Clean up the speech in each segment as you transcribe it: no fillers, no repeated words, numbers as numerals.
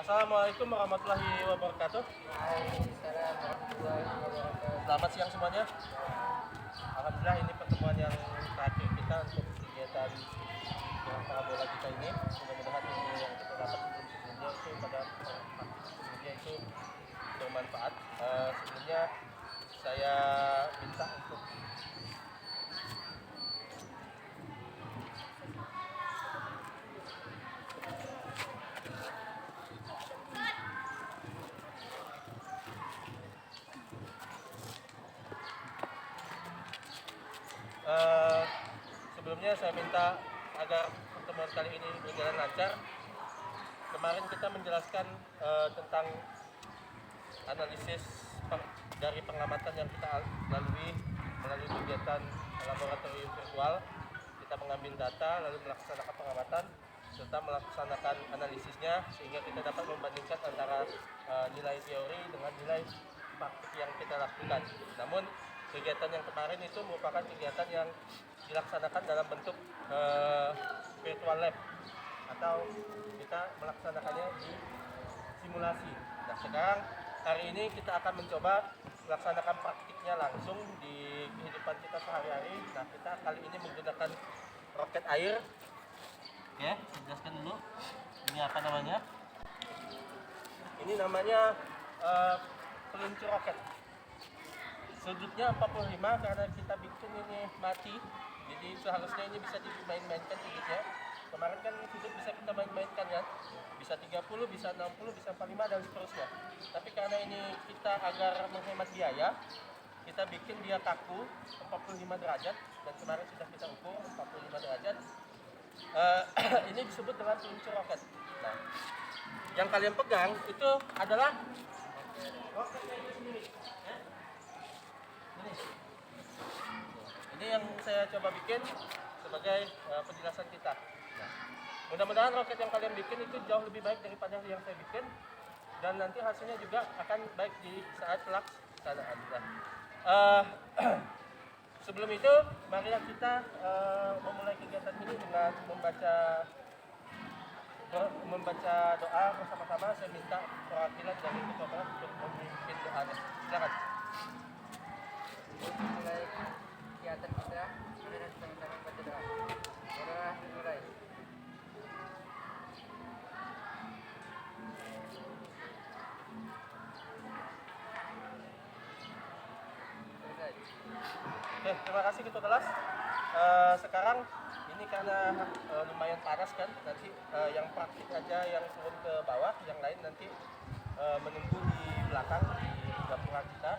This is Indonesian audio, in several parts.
Assalamualaikum warahmatullahi wabarakatuh. Waalaikumsalam warahmatullahi wabarakatuh. Selamat siang semuanya. Alhamdulillah ini pertemuan yang terakhir kita untuk kegiatan yang parabola kita ini. Mudah-mudahan ilmu yang kita dapat sebelumnya itu pada sebelumnya itu bermanfaat. Sebelumnya saya minta untuk sebelumnya saya minta agar pertemuan kali ini berjalan lancar. Kemarin kita menjelaskan tentang analisis dari pengamatan yang kita lalui melalui kegiatan laboratorium virtual. Kita mengambil data lalu melaksanakan pengamatan serta melaksanakan analisisnya sehingga kita dapat membandingkan antara nilai teori dengan nilai praktik yang kita lakukan. Namun kegiatan yang kemarin itu merupakan kegiatan yang dilaksanakan dalam bentuk virtual lab atau kita melaksanakannya di simulasi. Nah, sekarang hari ini kita akan mencoba melaksanakan praktiknya langsung di kehidupan kita sehari-hari. Nah, kita kali ini menggunakan roket air. Oke, saya jelaskan dulu. Ini apa namanya? Ini namanya peluncur roket. Sudutnya 45 karena kita bikin ini mati. Jadi seharusnya ini bisa dimain-mainkan sudutnya. Kemarin kan sudut bisa kita main-mainkan kan. Bisa 30, bisa 60, bisa 45 dan seterusnya. Tapi karena ini kita agar menghemat biaya, kita bikin dia kaku 45 derajat dan kemarin sudah kita ukur 45 derajat. Ini disebut dengan peluncur roket. Nah, yang kalian pegang itu adalah roketnya itu sendiri. Ini yang saya coba bikin sebagai penjelasan kita. Nah, mudah-mudahan roket yang kalian bikin itu jauh lebih baik daripada yang saya bikin dan nanti hasilnya juga akan baik di saat pelaksanaan. Sebelum itu, marilah kita memulai kegiatan ini dengan membaca doa bersama-sama. Saya minta perwakilan dari ketua kelas untuk memimpin doanya. Silakan. Mulai kegiatan kita, mari sama-sama baca doa. Doa dimulai. Selesai. Oke, terima kasih ketua kelas. Sekarang ini karena lumayan panas kan, nanti yang praktik aja yang turun ke bawah, yang lain nanti menunggu di belakang di gapura kita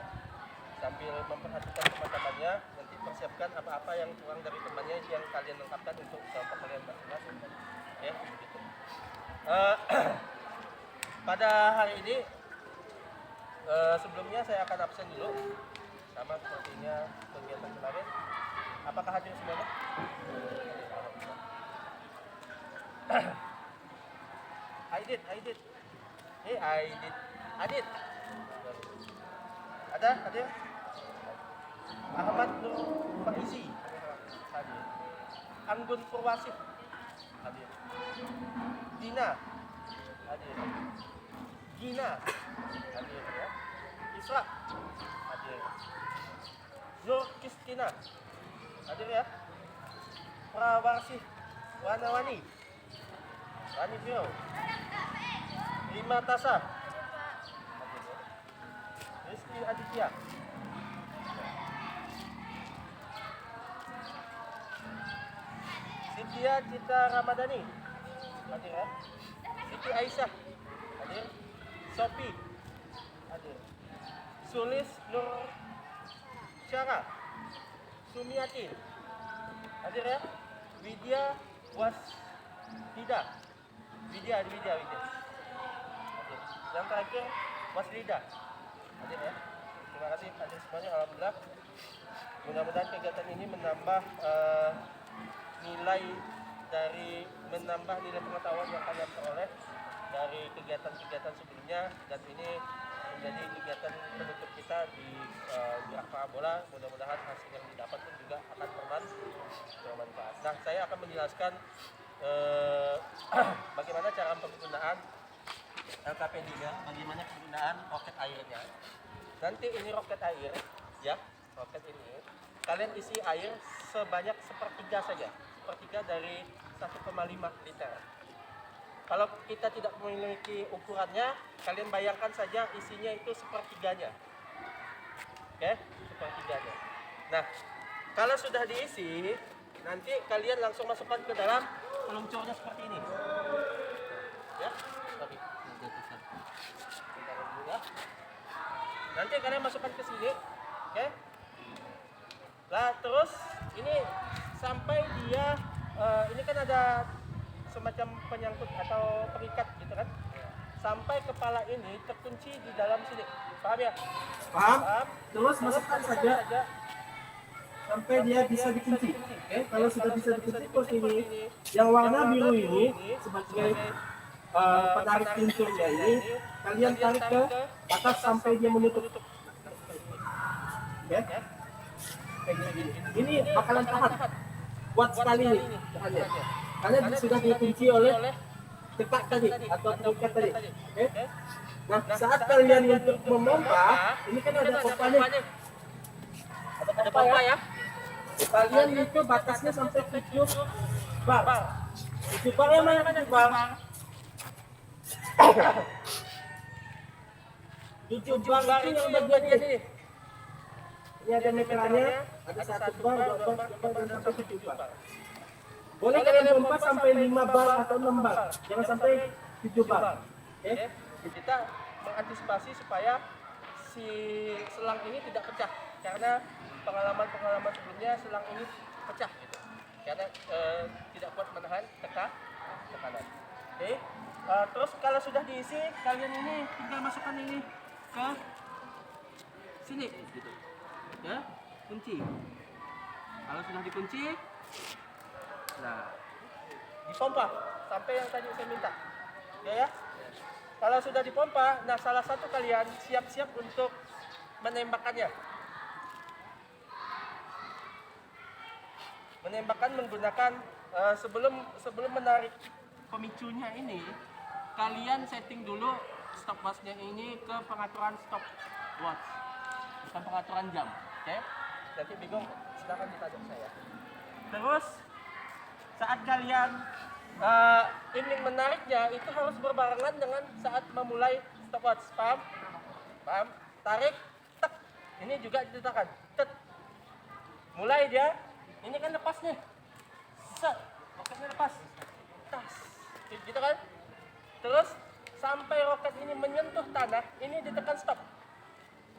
sambil memperhatikan teman-temannya. Nanti persiapkan apa-apa yang kurang dari temannya yang kalian lengkapkan untuk kelompok kalian masing-masing. Oke, begitu. Pada hari ini sebelumnya saya akan absen dulu sama sepertinya kegiatan kemarin. Apakah hadir semuanya? Aidit. Adit. Ada? Hadir? Ahmad Nur Faizi. Hadir. Anggun Purwasih. Hadir. Dina. Hadir. Gina. Hadir ya. Isra. Hadir. Nur Kristina. Hadir ya. Prawarsih Wanawani. Wani Vio. Rima Tasa. Hadir ya. Rizky Aditya. Cynthia Cita Ramadhani. Hadir ya. Siti Aisyah. Hadir. Sophie. Hadir. Sulis Nur Syara. Sumiati. Hadir ya. Widya Waslida. Widya. Hadir. Yang terakhir Waslida. Hadir ya. Terima kasih hadir semuanya. Alhamdulillah. Mudah-mudahan kegiatan ini menambah nilai pengetahuan yang kalian peroleh dari kegiatan-kegiatan sebelumnya, dan ini menjadi kegiatan penutup kita di gerak parabola. Mudah-mudahan hasil yang didapat pun juga akan bermanfaat. Nah, saya akan menjelaskan bagaimana cara penggunaan LKP3 bagaimana penggunaan roket airnya. Nanti ini roket air, ya, roket ini kalian isi air sebanyak sepertiga saja, sepertiga dari 1,5 liter. Kalau kita tidak memiliki ukurannya, kalian bayangkan saja isinya itu sepertiganya. Oke, sepertiganya. Nah, kalau sudah diisi, nanti kalian langsung masukkan ke dalam peluncurnya seperti ini. Ya, sorry. Bentar dulu ya. Nanti kalian masukkan ke sini, oke? Lah terus ini sampai dia ini kan ada semacam penyangkut atau pengikat gitu kan? Sampai kepala ini terkunci di dalam sini, paham ya? Paham? Paham? Terus masukkan saja sampai dia bisa dikunci. Oke, kalau sudah bisa dikunci seperti ini, yang warna biru ini sebagai penarik peluncurnya ini, kalian tarik ke atas sampai dia menutup. Oke, kayak gini. Ini bakalan tahan. Kuat sekali nih tahannya. Karena sudah dikunci oleh cetak tadi atau pengikat tadi. Oke. Nah, saat kalian untuk memompa, ini kan ada pompanya. Ada pompa ya? Kalian itu batasnya sampai 7 bar. 7 bar yang mana 7 bar? 7 bar itu yang bagian ini. Ini ada meterannya, ada 1 bar, 2 bar, 3 bar, dan sampai 7 bar. Boleh kalian pompa sampai 5 bar atau 6 bar, jangan sampai 7 bar. Oke? Kita mengantisipasi supaya si selang ini tidak pecah, karena pengalaman sebelumnya selang ini pecah gitu, karena tidak kuat menahan tekanan. Oke? Terus kalau sudah diisi, kalian ini tinggal masukkan ini ke sini gitu. Ya, kunci. Kalau sudah dikunci, nah, dipompa sampai yang tadi saya minta. Ya. Kalau sudah dipompa, nah salah satu kalian siap-siap untuk menembakkannya. Menembakkan menggunakan sebelum menarik pemicunya ini, kalian setting dulu stopwatchnya ini ke pengaturan stopwatch, bukan pengaturan jam. Oke? Nanti bingung, silakan ditanya saya. Terus saat kalian ingin menariknya itu harus berbarengan dengan saat memulai stopwatch. Paham? Paham? Tarik, tek. Ini juga ditekan. Tek. Mulai dia, ini kan lepas nih. Set. Roketnya lepas. Tas. Gitu kan? Terus sampai roket ini menyentuh tanah, ini ditekan stop.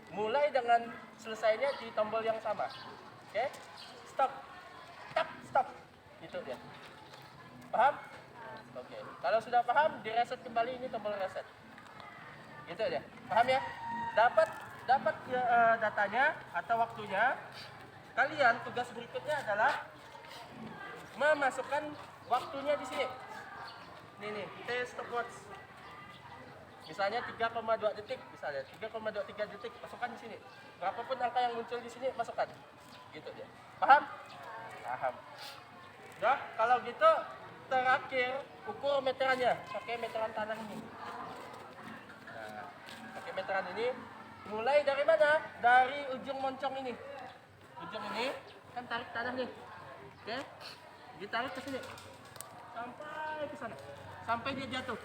Mulai dengan selesainya di tombol yang sama. Oke? Stop. Tak, stop. Gitu dia. Paham? Oke. Kalau sudah paham, di reset kembali, ini tombol reset. Gitu ya. Paham ya? Dapat datanya atau waktunya. Kalian tugas berikutnya adalah memasukkan waktunya di sini. Nih, tes stopwatch. Misalnya 3,2 detik, misalnya 3,23 detik, masukkan di sini. Berapapun angka yang muncul di sini, masukkan. Gitu ya. Paham? Paham. Nah, kalau gitu terakhir ukur meterannya, pakai meteran tanah ini. Nah, pakai meteran ini, mulai dari mana? Dari ujung moncong ini. Ujung ini kan tarik tanah nih. Oke? Ditarik ke sini. Sampai ke sana. Sampai dia jatuh.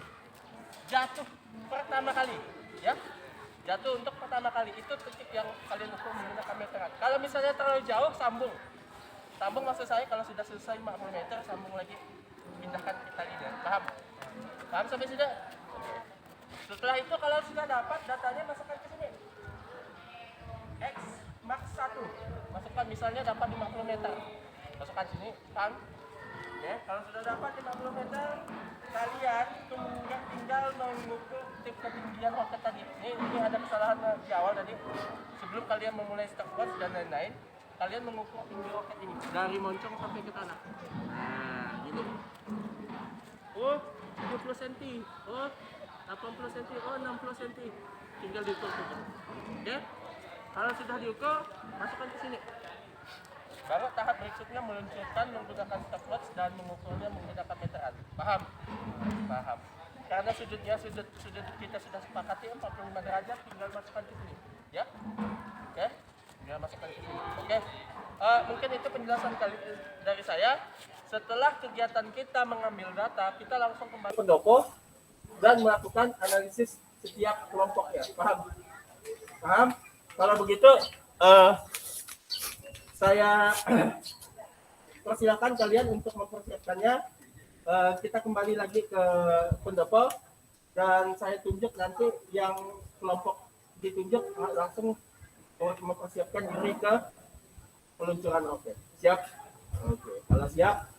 Jatuh pertama kali, ya. Jatuh untuk pertama kali. Itu titik yang kalian ukur menggunakan meteran. Kalau misalnya terlalu jauh, sambung. Sambung maksud saya kalau sudah selesai 50 meter, sambung lagi, pindahkan ke talinya. Paham? Paham sampai sini? Oke. Setelah itu kalau sudah dapat datanya, masukkan ke sini. X max 1. Masukkan misalnya dapat 50 meter. Masukkan sini, paham? Ya, kalau sudah dapat 50 meter, kalian kemudian tinggal mengukur tip ketinggian roket tadi. Ini ada kesalahan di awal tadi. Sebelum kalian memulai stopwatch dan lain-lain, kalian mengukur tinggi roket ini dari moncong sampai ke tanah. Nah, gini. Oh, 70 cm. Oh, 80 cm. Oh, 60 cm. Tinggal diukur saja. Oke? Kalau sudah diukur, masukkan ke sini. Baru tahap berikutnya meluncurkan menggunakan stopwatch dan mengukurnya menggunakan meteran. Paham? Paham. karena sudutnya sudut kita sudah sepakati 45 derajat, tinggal masukkan ke sini ya. Oke, tinggal masukkan ke sini. Oke. Mungkin itu penjelasan dari saya. Setelah kegiatan kita mengambil data, kita langsung kembali pendopo dan melakukan analisis setiap kelompoknya. Paham? Paham? Kalau begitu saya persilakan kalian untuk mempersiapkannya. Kita kembali lagi ke pendopo dan saya tunjuk nanti yang kelompok ditunjuk langsung mempersiapkan diri ke peluncuran. Oke, siap? Oke, kalau siap,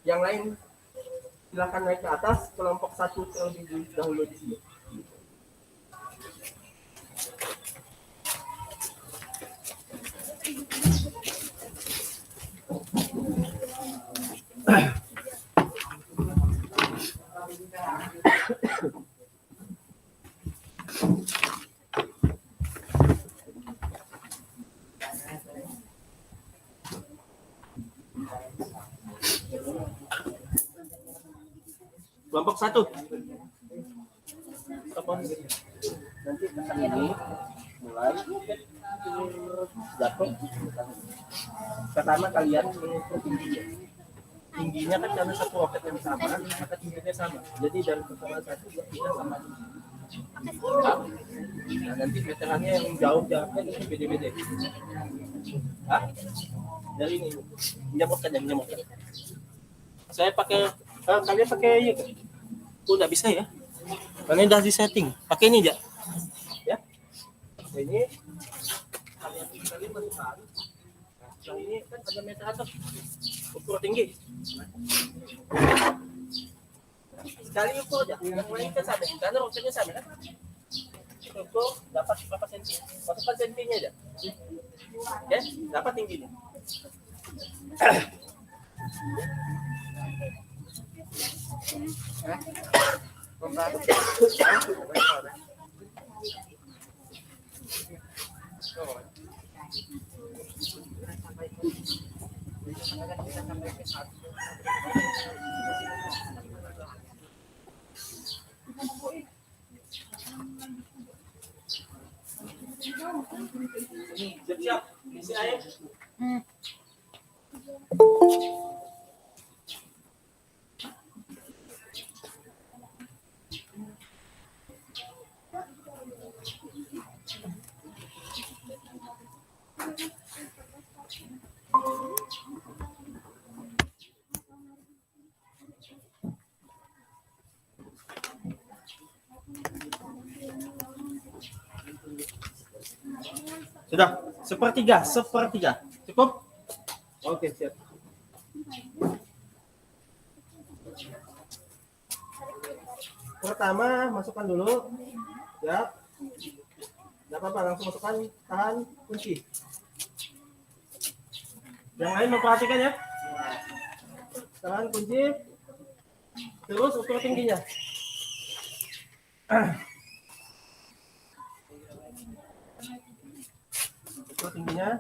yang lain silakan naik ke atas, kelompok 1 terlebih dahulu di sini. Kelompok 1. Nanti akan ini mulai jatuh. Pertama kalian mengukur tingginya. Tingginya kan karena satu roket yang sama, maka tingginya sama. Jadi dari pertemuan 1 kita sama. Nah, nanti veterannya yang jauh-jauhnya itu beda-beda. Dari ini, menyemotkan. Saya pakai, kalian pakai ini kan? Udah bisa ya? Karena udah di setting. Pakai ini aja. Ya. Ini kalian masukkan. Nah, ini kan ada meter atas. Ukur tinggi. Sekali ukur aja. Yang lain kan sama. Karena roketnya sama kan? Ukur dapat berapa senti. Masukkan sentinya aja. Oke, dapat tingginya. Siap-siap, isi air. Sudah, sepertiga. Cukup? Oke, siap. Pertama, masukkan dulu. Ya. Tidak apa-apa, langsung masukkan, tahan, kunci. Yang lain memperhatikan ya. Tahan, kunci. Terus ukur tingginya. Ukur tingginya.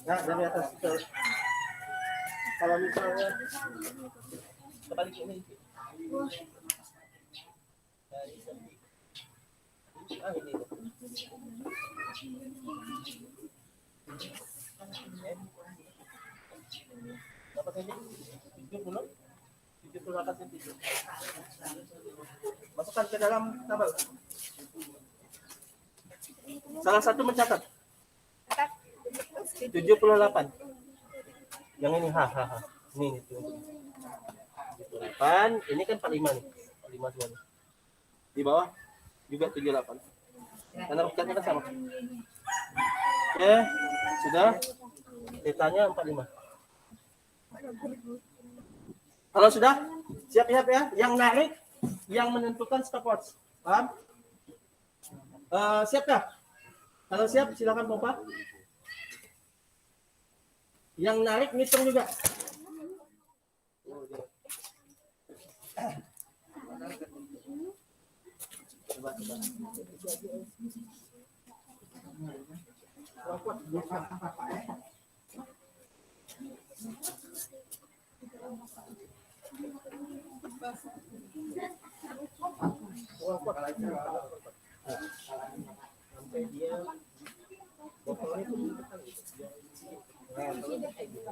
Nah, dari atas. Kalau misalnya kebalik ini. Ini. Dapat ini 78 cm. Masukkan ke dalam tabel. Salah satu mencatat 78. Yang ini Ini 78. Ini kan 45 nih. 45 semua nih. Di bawah juga 78. Karena roketnya kan sama. Oke, sudah. Datanya 45. Kalau sudah, siap-siap ya. Yang narik, yang menentukan stopwatch. Paham? Siap kah? Kalau siap, silakan pompa. Yang narik, ngitung juga. Coba. Sampai dia botolnya itu ditekan gitu. Nah, kalau dia kayak gitu,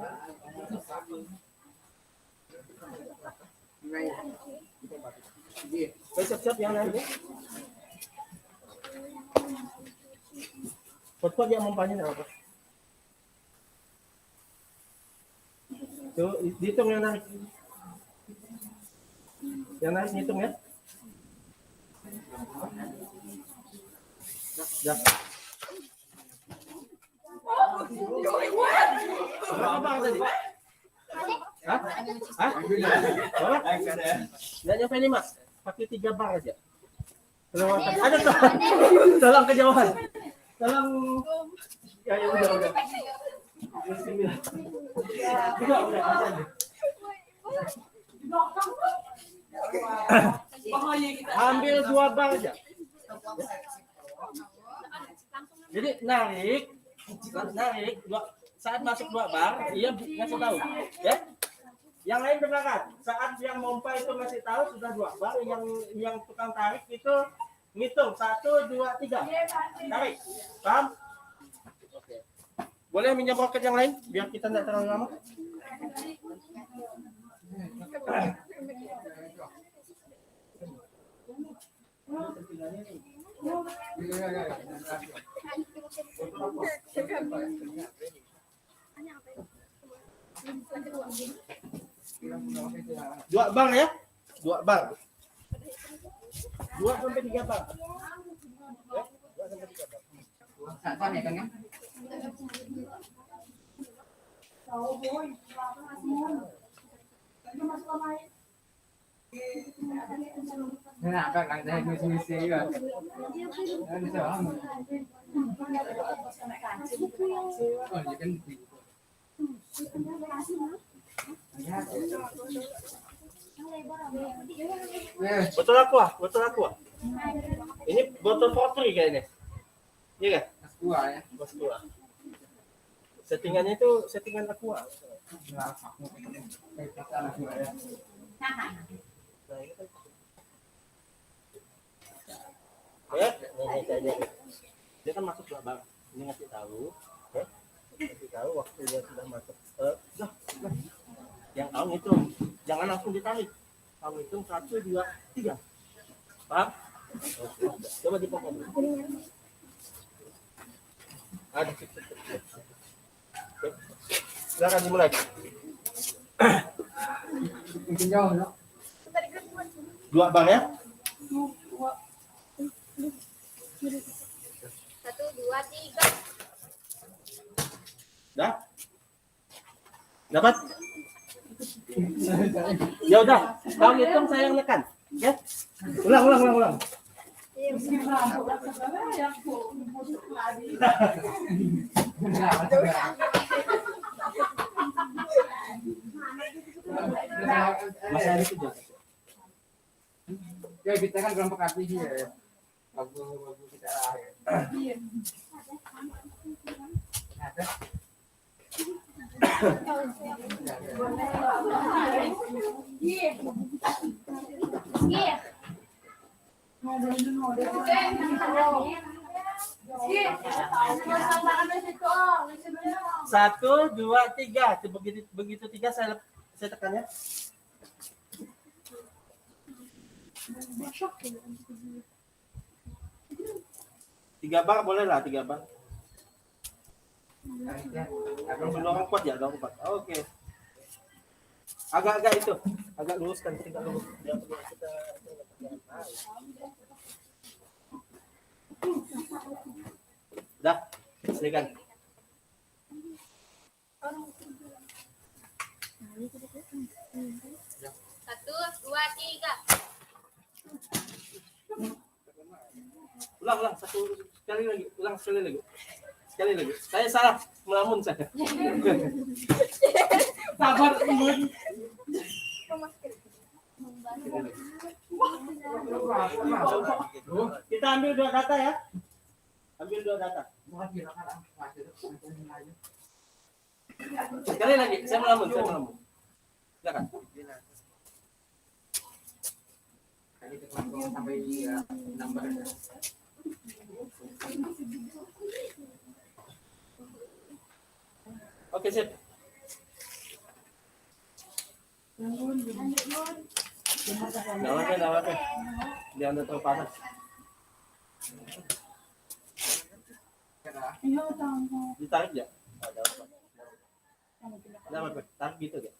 siap-siap yang lain. Pot-pot yang mempanjang apa? Tuh, dihitung yang narik. Yang narik hitung ya. Dah. Berapa bang tadi? Hah? Hah? Berapa? Nggak nyampe 5. Pakai 3 bar aja. Kelewatan. Ada tuh. Tolong kejauhan. Tolong. Ya udah. Udah. Ambil 2 bar aja. Jadi narik saat masuk 2 bar, dia ngasih tahu, ya. Yang lain berangkat. Saat yang mompa itu ngasih tahu sudah 2 bar, yang tukang tarik itu ngitung 1, 2, 3. Tarik. Paham? Oke. Boleh minjam roket yang lain biar kita tidak terlalu lama. Dua bar ya, 2 bar. 2 sampai 3 bar. Ya, 2 sampai 3 bar. Sama ya kan ya? Nah, kan ada misi-misi juga. Kan bisa paham. Oh, ya kan. Botol aqua. Ini botol Fortri kayaknya. Iya kan? Aqua ya. Aqua. Settingannya itu settingan aqua. Ya, dia kan masuk 2 bar. Ini ngasih tahu, ya. Ngasih tahu waktu dia sudah masuk. Dah. Yang tahu itu jangan langsung ditarik. Kamu hitung 1, 2, 3. Paham? Coba dipotong dulu. Ada. Silakan dimulai. Mungkin jauh, no? 2 bar ya. 1, 2, 3. Dah? Dapat? Ya udah, kamu hitung saya yang nekan, ya. Ulang. Masih ada 7. Ya kita kan kelompok artis ya. Bagus kita akhir. Ada. Satu, 2, 3. Begitu 3 saya tekan ya. Tiga bar boleh lah, 3 bar. Dorong kuat ya, dorong kuat. Oke. Agak itu, agak luruskan, tinggal lurus. Dah, silakan. Satu, dua, tiga. Ulang, sekali lagi. Saya salah, melamun saya. Sabar, Bun. Kita ambil 2 data ya. Sekali lagi, saya melamun. Silakan. Jadi itu langsung sampai 6 badan. Oke, sip. Nggak apa-apa. Dia udah terlalu panas. Ditarik ya? Ada apa? Nggak apa-apa. Tarik gitu ya.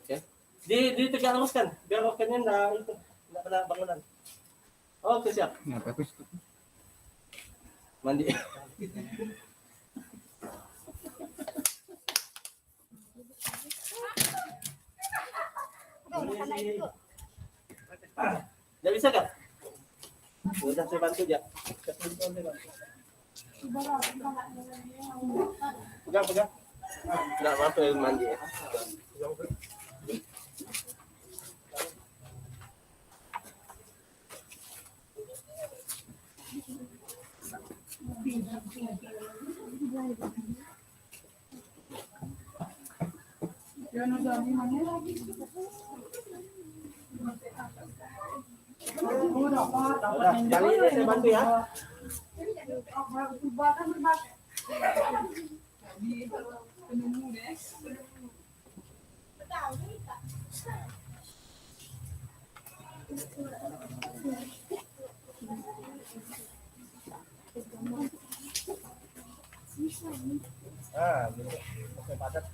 Oke. Ditegak luruskan biar rokennya nggak kena bangunan. Oke, siap. Mandi. Nggak bisa kan? Udah saya bantu ya. Pegang. Nggak mampu mandi ya. Udah, kali ini saya bantu ya. Gitu. Oke, padat.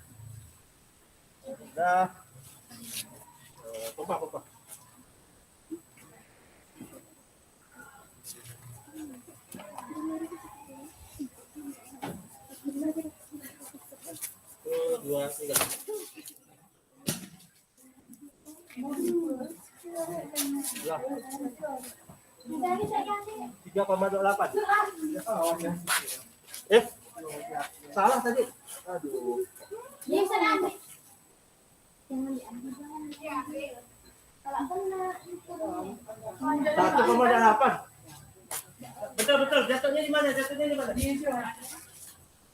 Udah. Pompa. Dua, tiga. Ya. 3,8. Salah tadi. Aduh. Jangan diambil. Kalau kena 1,8. Betul. Jatuhnya di mana?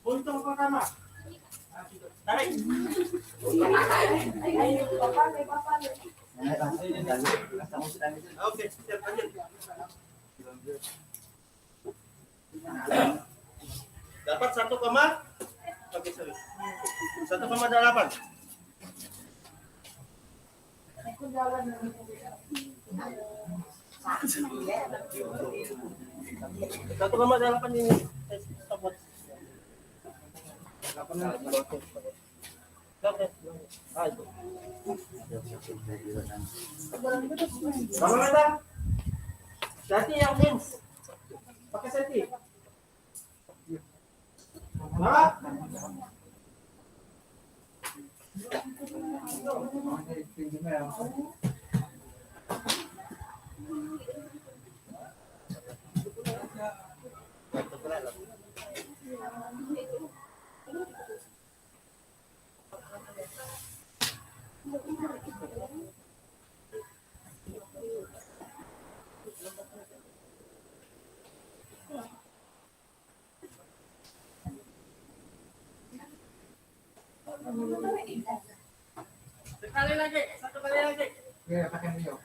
Untung pertama. Tarik. Oke, siap lanjut. Dapat 1,8. Satu koma delapan ini. Kalau ada seti yang jeans, pakai seti. Nah. Satu kali lagi. Ya, pakai video.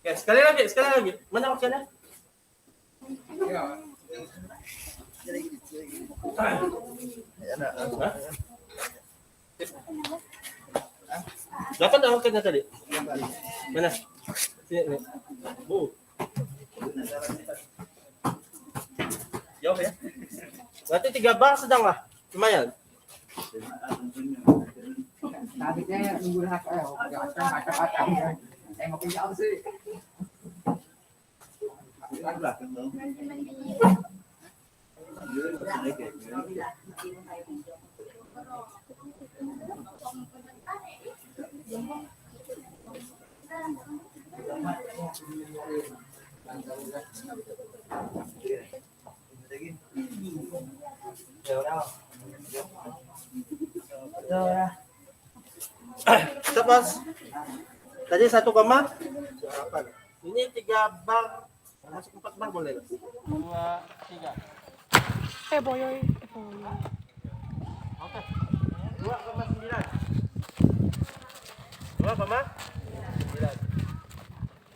Oke, sekali lagi. Mana opsinya? Ya. Dapat opsinya tadi? Mana? Sini. Jauh ya? Berarti 3 bar sedang lah. Lumayan. Tadinya nunggu hak macam-macam. Saya mau pinjam sih. Stop bos. Tadi 1,8. Ini 3 bar, masuk 4 bar boleh? 2, 3. Boyoy. Oke. 2,9. 2,9.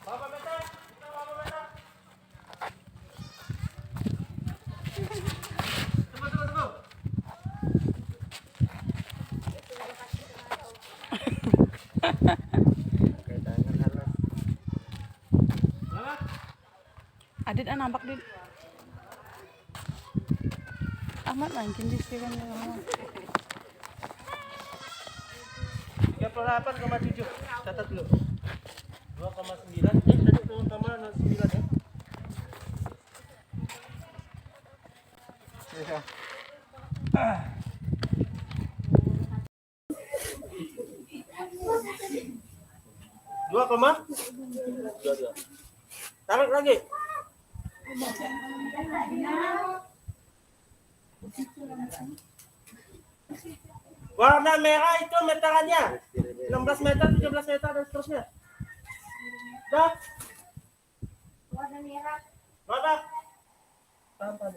Berapa meter? Kita berapa meter? Tunggu. Berapa? Adit nampak Dit. Ahmad mancing di sini kan. 38,7. Catat dulu. 2,9. Tadi 2,09 ya. Iya. Dua koma. Tarik lagi. Warna merah itu meterannya 16 meter, 17 meter dan seterusnya. Dah. Warna merah. Berapa? Tampan.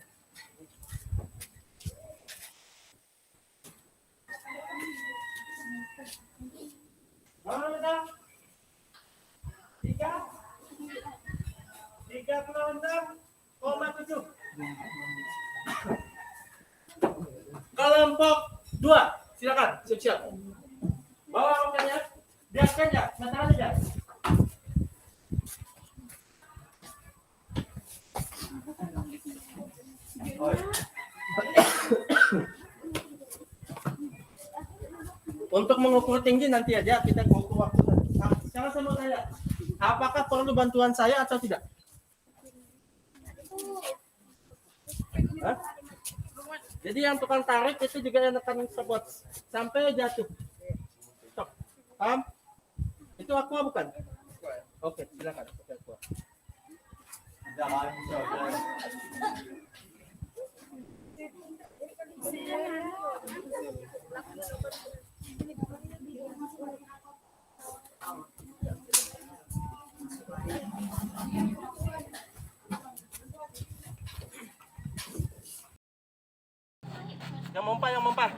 Berapa meter? 36,7. Kelompok 2, silakan, siap-siap. Bawa rokannya, biaskan ya, sebentar aja. Untuk mengukur tinggi nanti aja kita mengukur waktu. Sekarang saya mau tanya, apakah perlu bantuan saya atau tidak? Hah? Jadi yang tukang tarik itu juga yang tekan stopwatch sampai jatuh. Stop. Paham? Itu aqua bukan? Oke, silakan. Oke, aqua.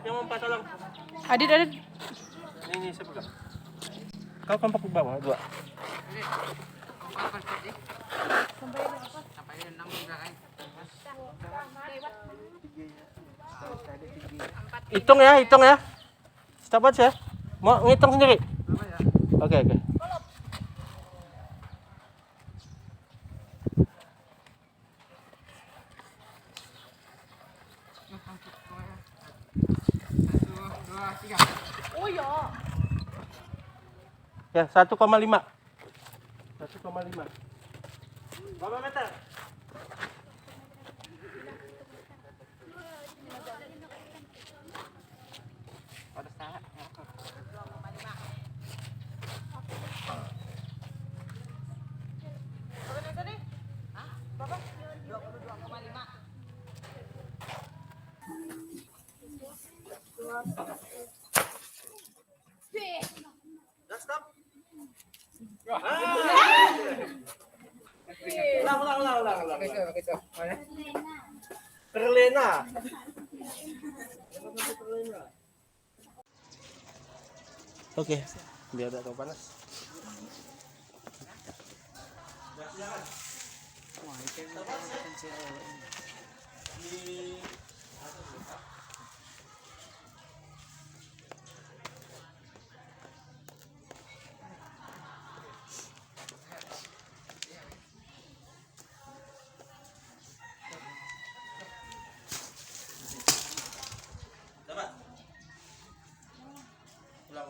Yang mempa tolong. Adit. Ini saya pegang. Kau kompak di bawah 2. Sampai 6 juga kan. Hitung ya. Stopwatch ya. Mau ngitung sendiri? Oke. Oh ya. Ya, 1,5. 1,5. Berapa meter? Pada saat. Udah stop. Ulang. Begitu. Mana? Terlena. Oke, biar tidak terlalu panas. Dapat. Ulang.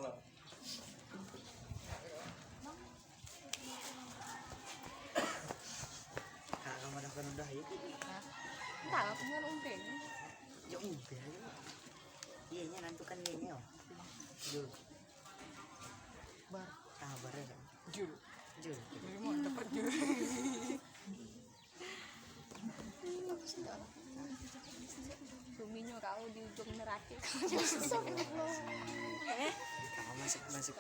Entah, aku mau umpeng. Ya udah. Iya nya nantukan ini oh. Jul. Bar kabar ya. Jul. Jadi mau dapat jur. Suminya kau di ujung neraka. Kamu Masuk, masuk.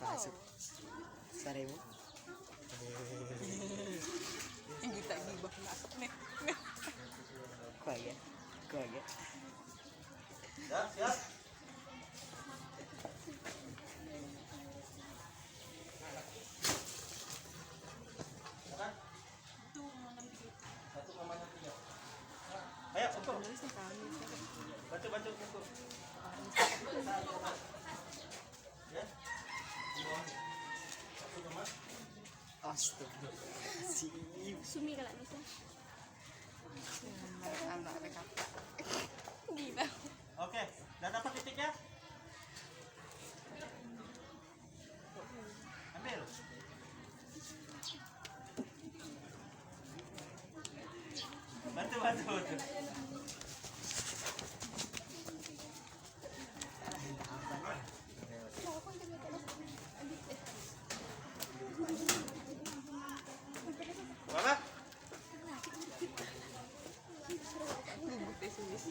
Masuk. Sarimu. Hindi tayo gibah masuk nih. Kau ya. Kau ya. Siap, siap. Silakan. Satu komanya 3. Ayo, ukur. Bantu, bantu, ukur. Ya. Satu koma. Astagfirullahaladzim. Sumi kalau bisa. Anak mereka. Gila. Oke, udah dapat titiknya? Ambil. Bantu, bantu, bantu. Apa? Gugup deh sumis.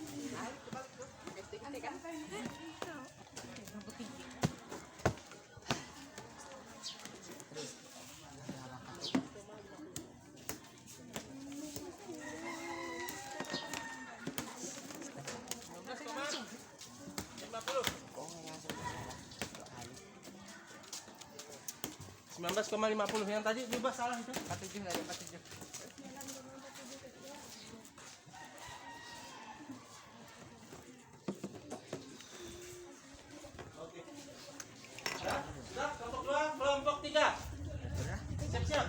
Kau nggak masuk. 19,50 yang tadi diubah salah itu. 47 nggak ada 47. Oke. Sudah, kelompok 2, kelompok 3. Siap-siap.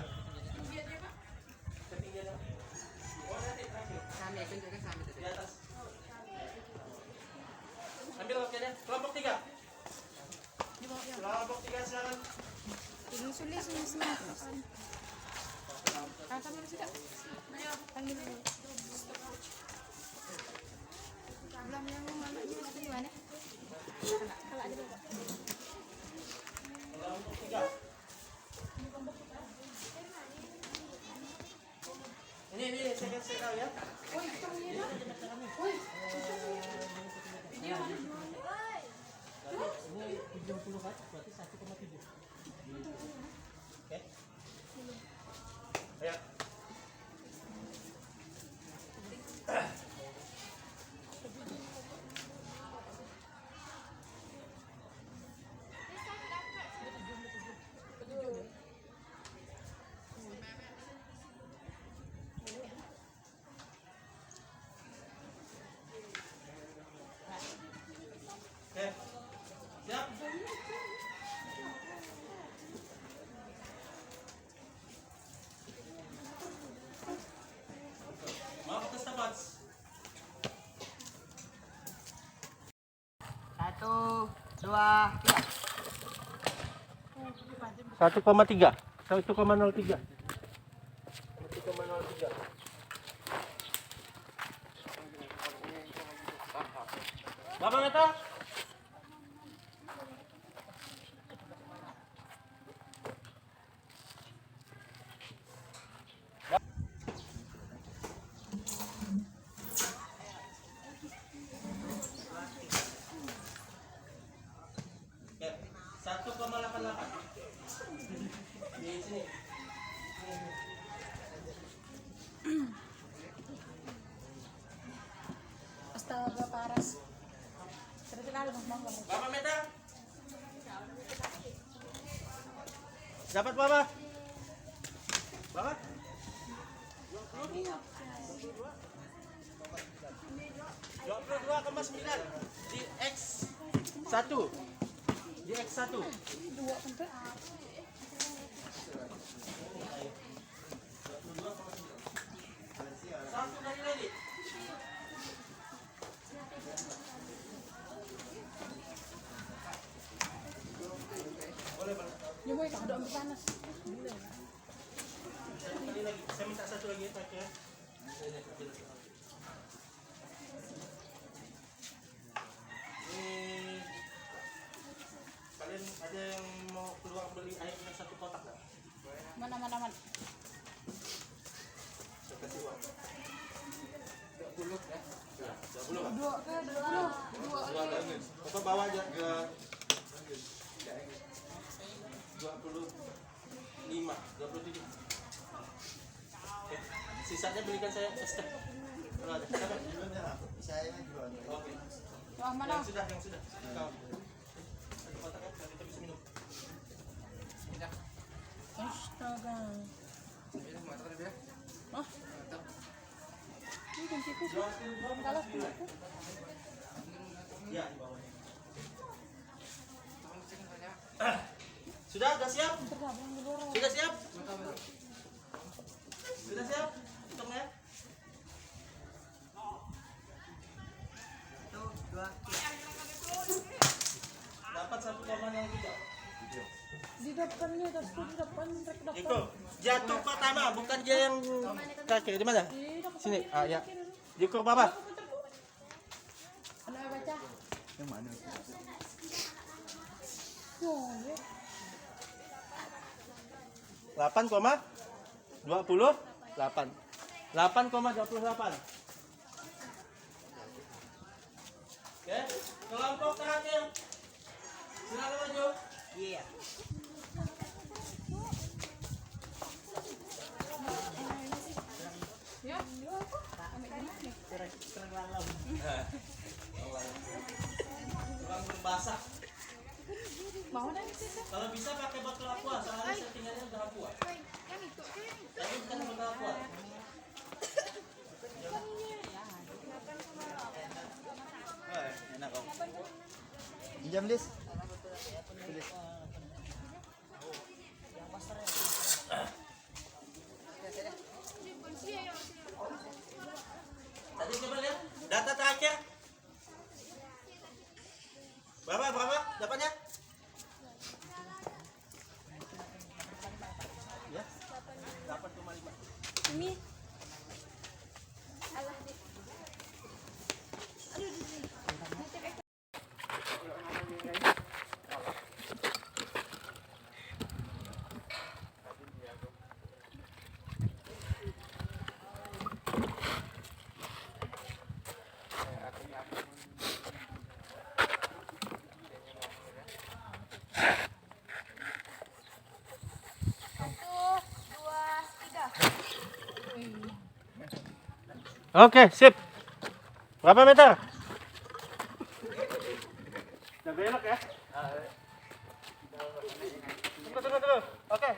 Ketinggian. Oh, nanti terakhir. Kami tunjukkan kami Di tadi. atas. Ambil oke-nya. Kelompok 3. Kelompok 3 silakan. Ini sulit semua. Kakak mana sih kak? Panggil dulu. Belum yang mana di mana? Kalau ada berapa? Kelompok 3. Ini saya kasih tahu ya. Ini 70 watt berarti 1,7. Oke. Ayo. Oke. Siap. Mau ke stopwatch. 1, 2, 3. 1,3. 1,03. 1,03. Berapa meter? Oke, 1,88. Di sini. Astaga paras. Terus kita harus ngomong. Berapa meter? Dapat berapa? Berapa? 22,9 di X1. Di X1. Dua sampai apa? Satu lagi. Boleh, Bang. Ya boy, tak ada ambil panas. Satu kali lagi. Saya minta satu lagi ya, Pak ya. Ini kalian ada yang mau keluar beli air yang satu kotak nggak? Mana. Saya kasih uang. 20 ya. Bapak bawa aja ke 25, 27. Oke. Sisanya belikan saya es teh. Kalau ada. Saya juga. Oke. Yang sudah. Kau. Ada kotaknya, nanti kita bisa minum. Astaga. Bilang mantap tadi ya. Ah. Mantap. Ini kunciku sih. Kalau aku. Ya, di bawahnya. Tolong sini banyak. Sudah siap? Tergabung di luar. Sudah siap? Mantap. Sudah siap? Hitungnya. 1, 2, 3. Dapat 1,03. Di depannya, terus di depan, Iko, jatuh pertama, bukan dia yang kaki. Di mana? Sini. Ah, ya. Diukur berapa? Ada baca. Yang mana? Oh, ya. 8,28. 8,28. Oke, kelompok terakhir. Silakan maju. Iya. Ya, ambil gini. Kurang lalam. Kurang berbasah. Mau dah itu. Kalau bisa pakai botol aqua, soalnya settingannya udah aqua. Yang itu. Tapi bukan botol aqua. Enak kok. Pinjam, Lis. Lis. Tadi coba lihat data terakhir. Berapa dapatnya? Ya. 8,5. Ini. Oke, sip. Berapa meter? Udah belok ya? Tunggu. Oke,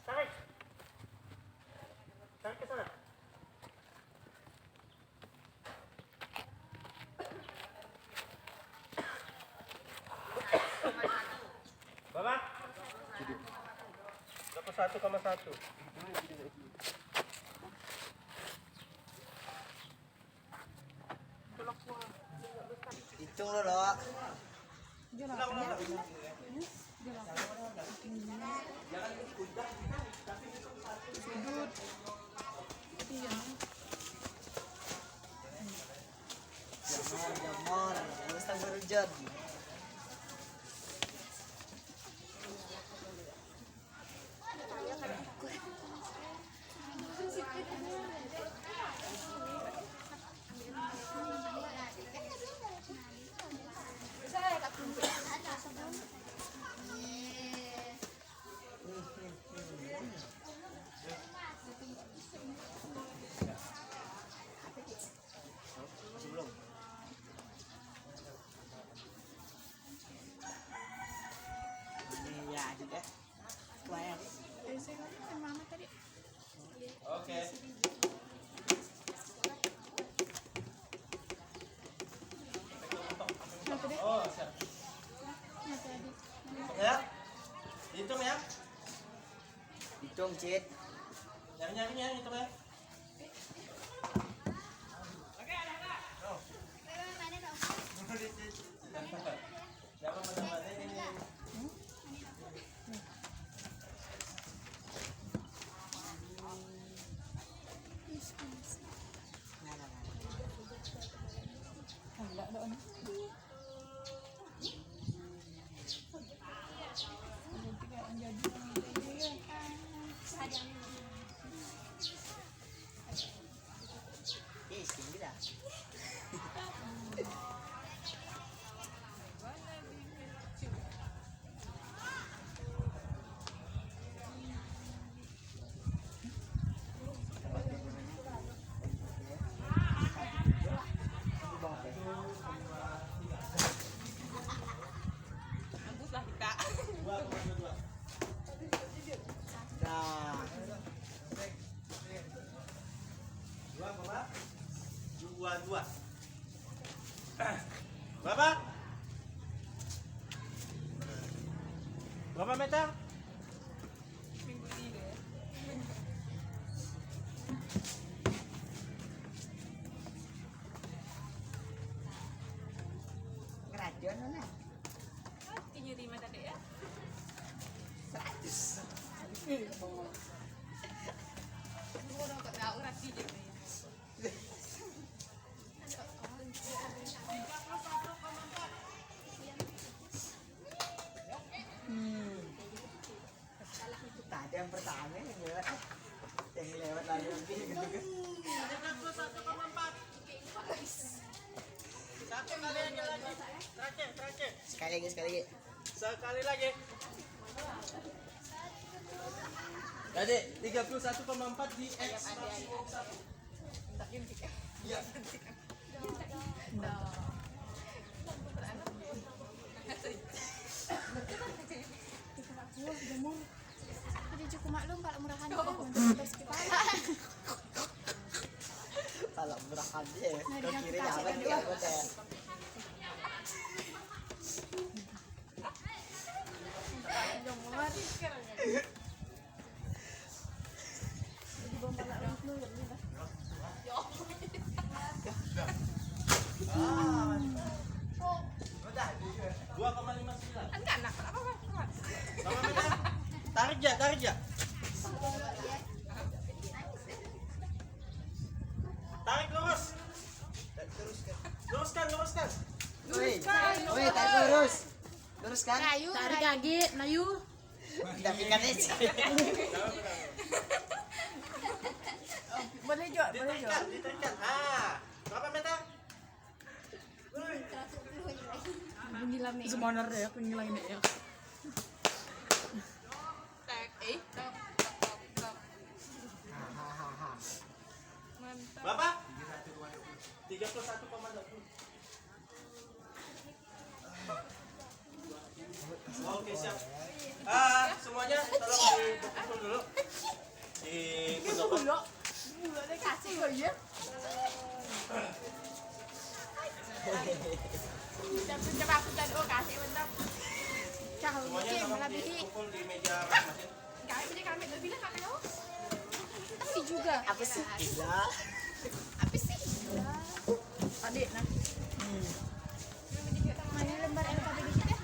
tarik. Tarik ke sana. Berapa? 21,1. Hitung dulu. Jamor. Ustaz berujud. Ini ya juga. Square. Oke. Oh, siap. Ya. Hitung ya. Hitung, Cid. Nyari-nyarinya hitung ya. Dapat mendapatnya ini. Tinggi dah. Nah, Dua berapa? Dua. Berapa? Berapa meter? keracuan mana? Tadi yang pertama yang lewat lagi gitu. Satu kali aja lagi. Terakhir. Sekali lagi. Sekali lagi. Jadi 31,4 di X maksimum 1. Iya. Jadi cukup maklum kalau murahan dia untuk kepala. Kalau berakan dia, kau kiri jalan dia betul. Nomor. Dua 2,59. Enggak nak apa Berapa meter? Tarik ya. Tarik lurus. Luruskan. Woi, tak lurus. Luruskan. Kayu. Tarik lagi, Nayu. Tidak pikan aja. Boleh juga. Ditekan. Berapa meter? Pengilang nih. Semonar ya, pengilang ini ya. Berapa? 31,20. Oke, siap. Semuanya tolong dikumpul dulu. Di pendopo. Boleh kasih kok ya. Coba aku jadi kasih bentar. Cakap Semuanya mungkin tolong melebihi. dikumpul di meja masing-masing. Kami punya kami bilang kami tahu. Tapi juga. Apa sih? Gila. Apa sih? Adik, nah. Mana lembar LKB dikit ya?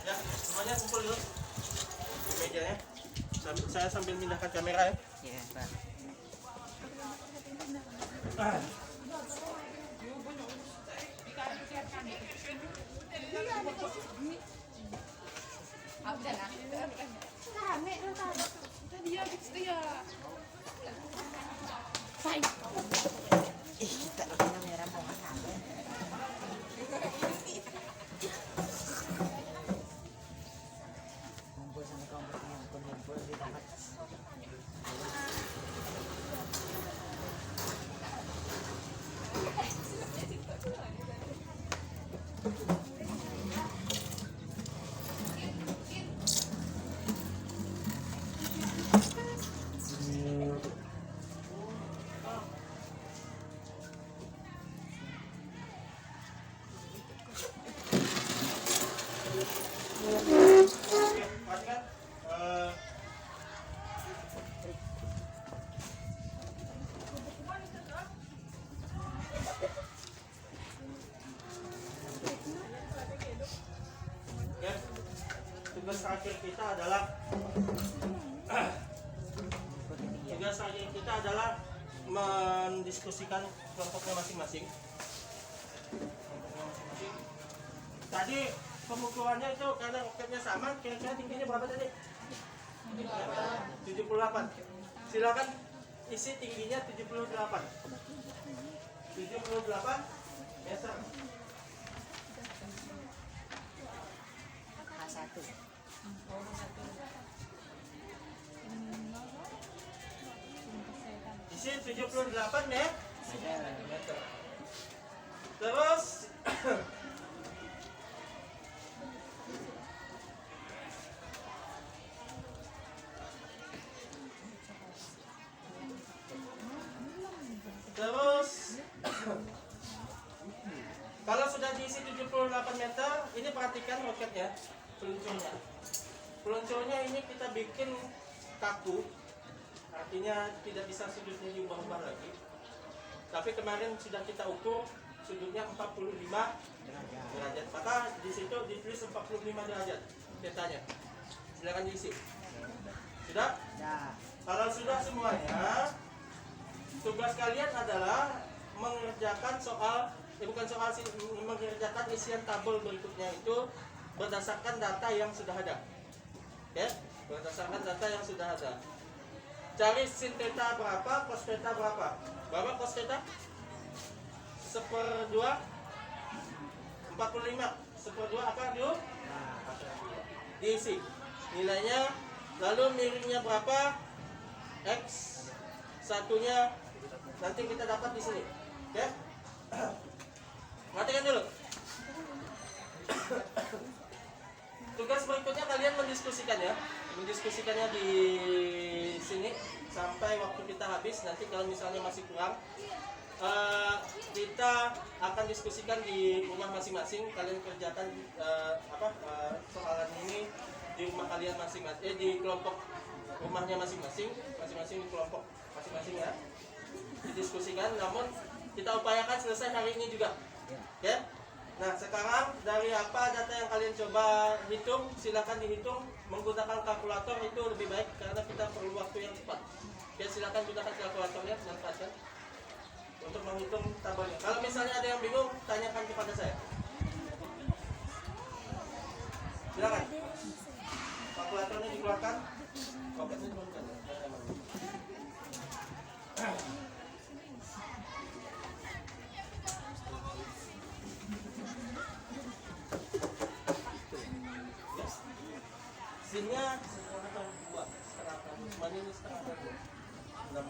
Ya, semuanya kumpul dulu di mejanya. Saya sambil pindahkan kamera ya. Iya, Pak. Rame lu tahu. Tadi ya gitu ya. Ih, kita kena merah mau makan. Ngumpul sama kawan ngumpul di tempat. Oke, perhatikan. Oke, tugas terakhir kita adalah mendiskusikan kelompoknya masing-masing. Tadi pengukurannya itu karena roketnya sama, kira-kira tingginya berapa tadi? 78. Silakan isi tingginya 78. 78 meter. H1. Isi 78 ya. Meter. Terus perhatikan roketnya, peluncurnya. Peluncurnya ini kita bikin kaku, artinya tidak bisa sudutnya diubah-ubah lagi. Tapi kemarin sudah kita ukur sudutnya 45 derajat. Maka di situ ditulis 45 derajat petanya. Silakan diisi. Sudah? Ya. Kalau sudah semuanya, tugas kalian adalah mengerjakan mengerjakan isian tabel berikutnya itu berdasarkan data yang sudah ada. Ya, berdasarkan data yang sudah ada. Cari sin theta berapa, cos theta berapa. Berapa cos theta? 1/2 45. 1/2 akar dulu diisi nilainya, lalu miringnya berapa, x satunya nanti kita dapat di sini. Oke, perhatikan dulu. Tugas berikutnya kalian mendiskusikannya di sini sampai waktu kita habis. Nanti kalau misalnya masih kurang, kita akan diskusikan di rumah masing-masing. Kalian kerjakan soalan ini di rumah kalian masing-masing, di kelompok rumahnya masing-masing di kelompok masing-masing ya. Didiskusikan, namun kita upayakan selesai hari ini juga. Ya. Nah, sekarang dari apa data yang kalian coba hitung, silakan dihitung menggunakan kalkulator, itu lebih baik karena kita perlu waktu yang cepat. Ya, silakan gunakan kalkulatornya, manfaatkan untuk menghitung tabelnya. Kalau misalnya ada yang bingung, tanyakan kepada saya. Silakan. Kalkulatornya dikeluarkan. Roketnya dikeluarkan. Sinnya setengah 2, semuanya ini setengah 2, 6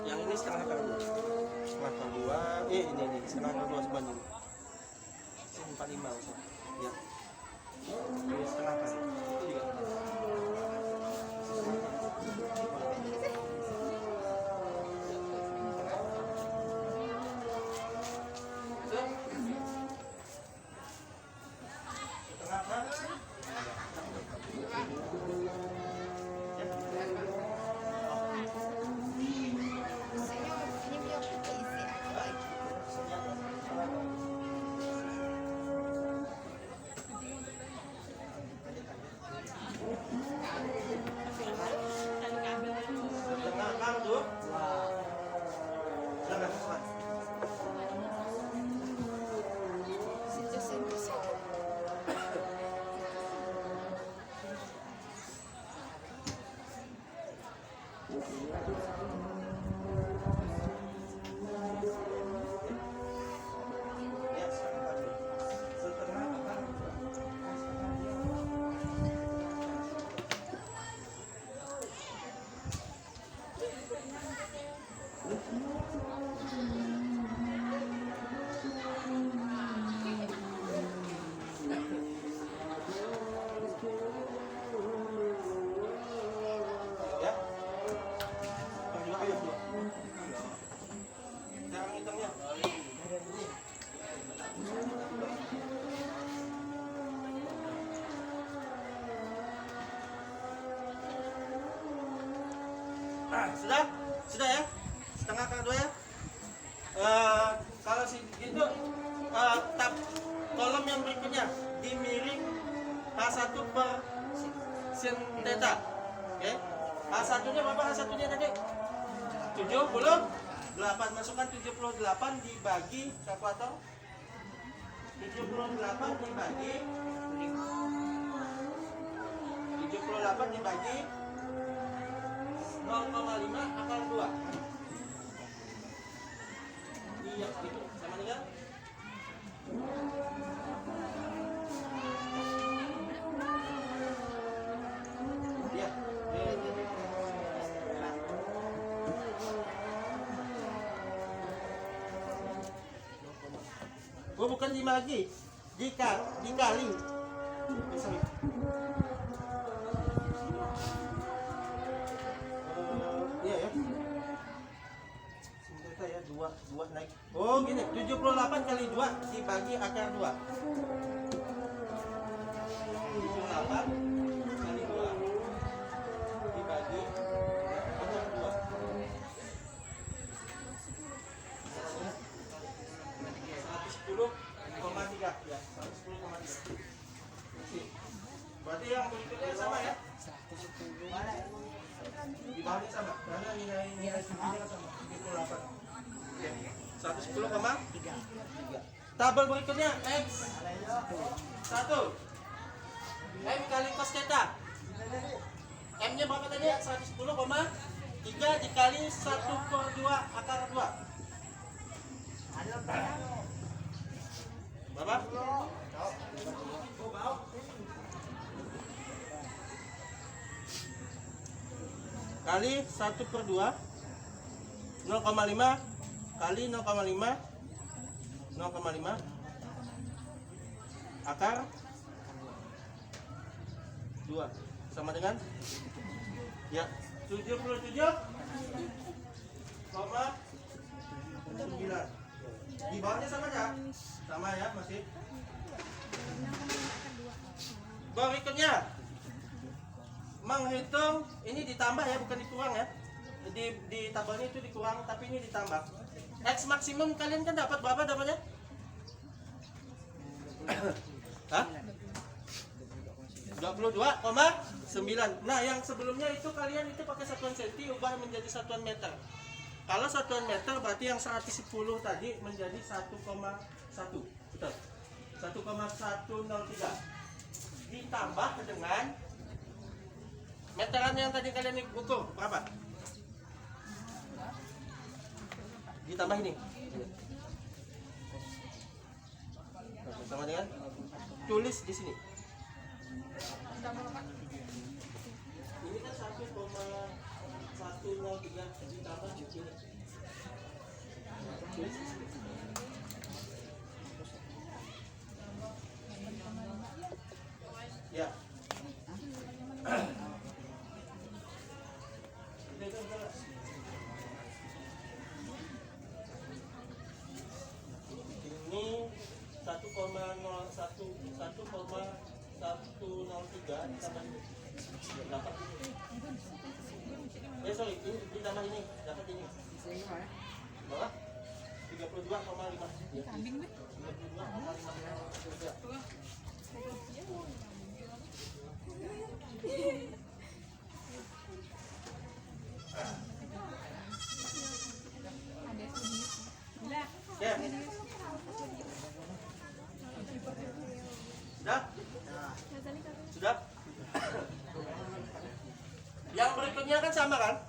yang ini setengah akar 2, ini setengah akar 2 semuanya ini. Sin 45 ya. Ini setengah akar. Itu juga. Sudah ya, setengah akar 2 ya. Kalau itu tab kolom yang berikutnya dimiring H1 per sin theta. Oke, H1 nya berapa? H1 nya tadi 78. Masukkan 78 dibagi kalkulator. 78 dibagi 0,5 akar 2. Iya, gitu. Sama dengan ya. Gua bukan dibagi, dikali. Sorry. Iya ya. 2 naik. Oh gini, 78 kali 2 dibagi akar 2. 78 kali 2 dibagi akar 2. 110,3 ya, 110,3. Berarti yang berikutnya sama ya? Di bawahnya sama, karena nilai sukunya kan sama, 78. Oke, 110,3. Tabel berikutnya X 1 M kali cos theta. M nya berapa tadi? 110,3 dikali 1/2 akar 2. Berapa? Kali 1/2 0,5 kali 0,5 akar 2 sama dengan ya 77,9. Di bawahnya sama ya? Sama ya masih. Berikutnya menghitung ini ditambah ya, bukan dikurang ya. Di tabelnya itu dikurang tapi ini ditambah. X maksimum kalian kan dapat berapa dapatnya? Hah? 22,9. Nah, yang sebelumnya itu kalian itu pakai satuan senti ubah menjadi satuan meter. Kalau satuan meter berarti yang 110 tadi menjadi 1,1. Betul. 1,103. Ditambah dengan meteran yang tadi kalian ukur berapa? Ditambah ini. Sama dengan tulis di sini. Ini kan 1,103 ditambah di sini. Tulis di sini. Ya. Ini 1,103 ditambah ini berapa? Sorry, ini ditambah ini dapat ini berapa? 32,5. Kambing deh. 32,5. Ya. Sudah? Sudah? Yang berikutnya kan sama kan?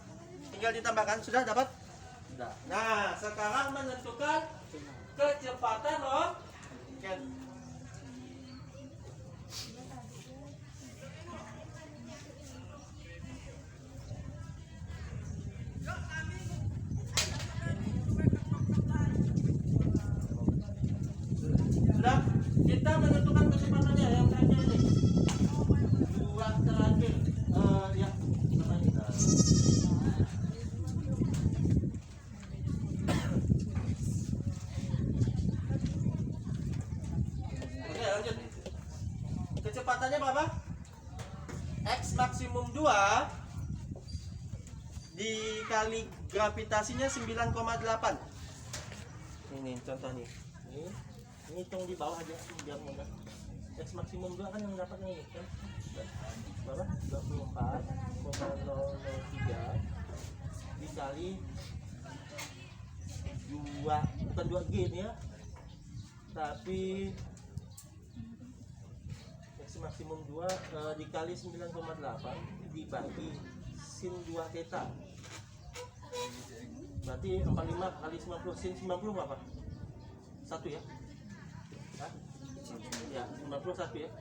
Tinggal ditambahkan. Sudah dapat? Sudah. Nah, sekarang menentukan kecepatan roket. Sudah, kita menentukan kecepatannya yang terakhir ini. Dua terakhir. Ya, sama ini. Oke, lanjut. Kecepatannya berapa? X maksimum 2 dikali gravitasinya 9,8. Ini contoh nih. Ini hitung di bawah aja biar mudah. X maksimum 2 kan yang dapatnya ini kan. Berapa? 24,003 dikali 2, bukan 2G ini ya. Tapi X maksimum 2 dikali 9,8 dibagi sin 2 theta. Berarti 45 kali 90 sin 90 berapa? 1 ya? Hah? Ya, 51 ya.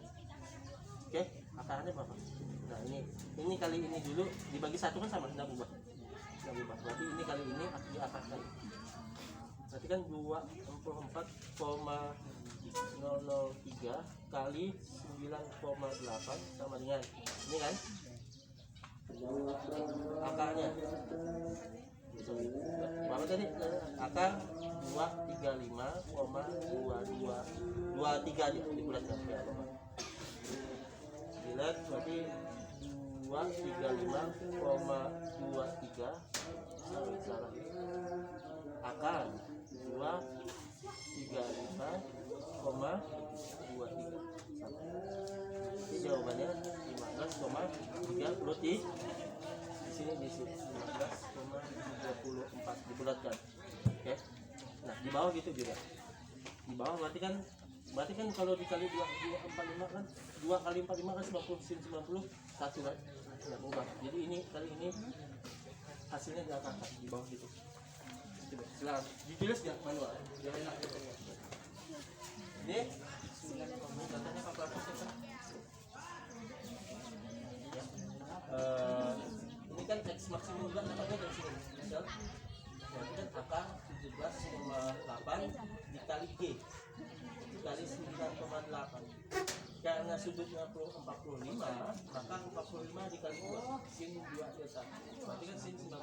Oke, akarnya berapa? Nah, ini kali ini dulu dibagi 1 kan sama, tidak berubah. Tidak berubah. Berarti ini kali ini di atas kali. Berarti kan 24,003 kali 9,8 sama dengan ini kan? Akarnya. Berapa tadi? akar 235,2223 dia dibulatkan ya teman. Dilihat berarti 235,23 salah. Akar 235,23 sama. Jadi jawabannya 15,33 di sini 15,34 dibulatkan. Oke. Nah, di bawah gitu juga. Di bawah berarti kan kalau dikali 245 kan 2 kali 45 kan 90 sin 90 1 kan. Enggak berubah. Jadi ini kali ini hasilnya enggak kakak di bawah gitu. Coba silakan ditulis ya manual. Biar enak gitu. Ini katanya kalkulator ya. Ini kan X maksimum juga namanya dari sini. Misal berarti kan akar 17,8 dikali G dikali 9,8. Karena sudutnya 45, maka 45 dikali 2 sin 2 theta. Berarti kan sin 90.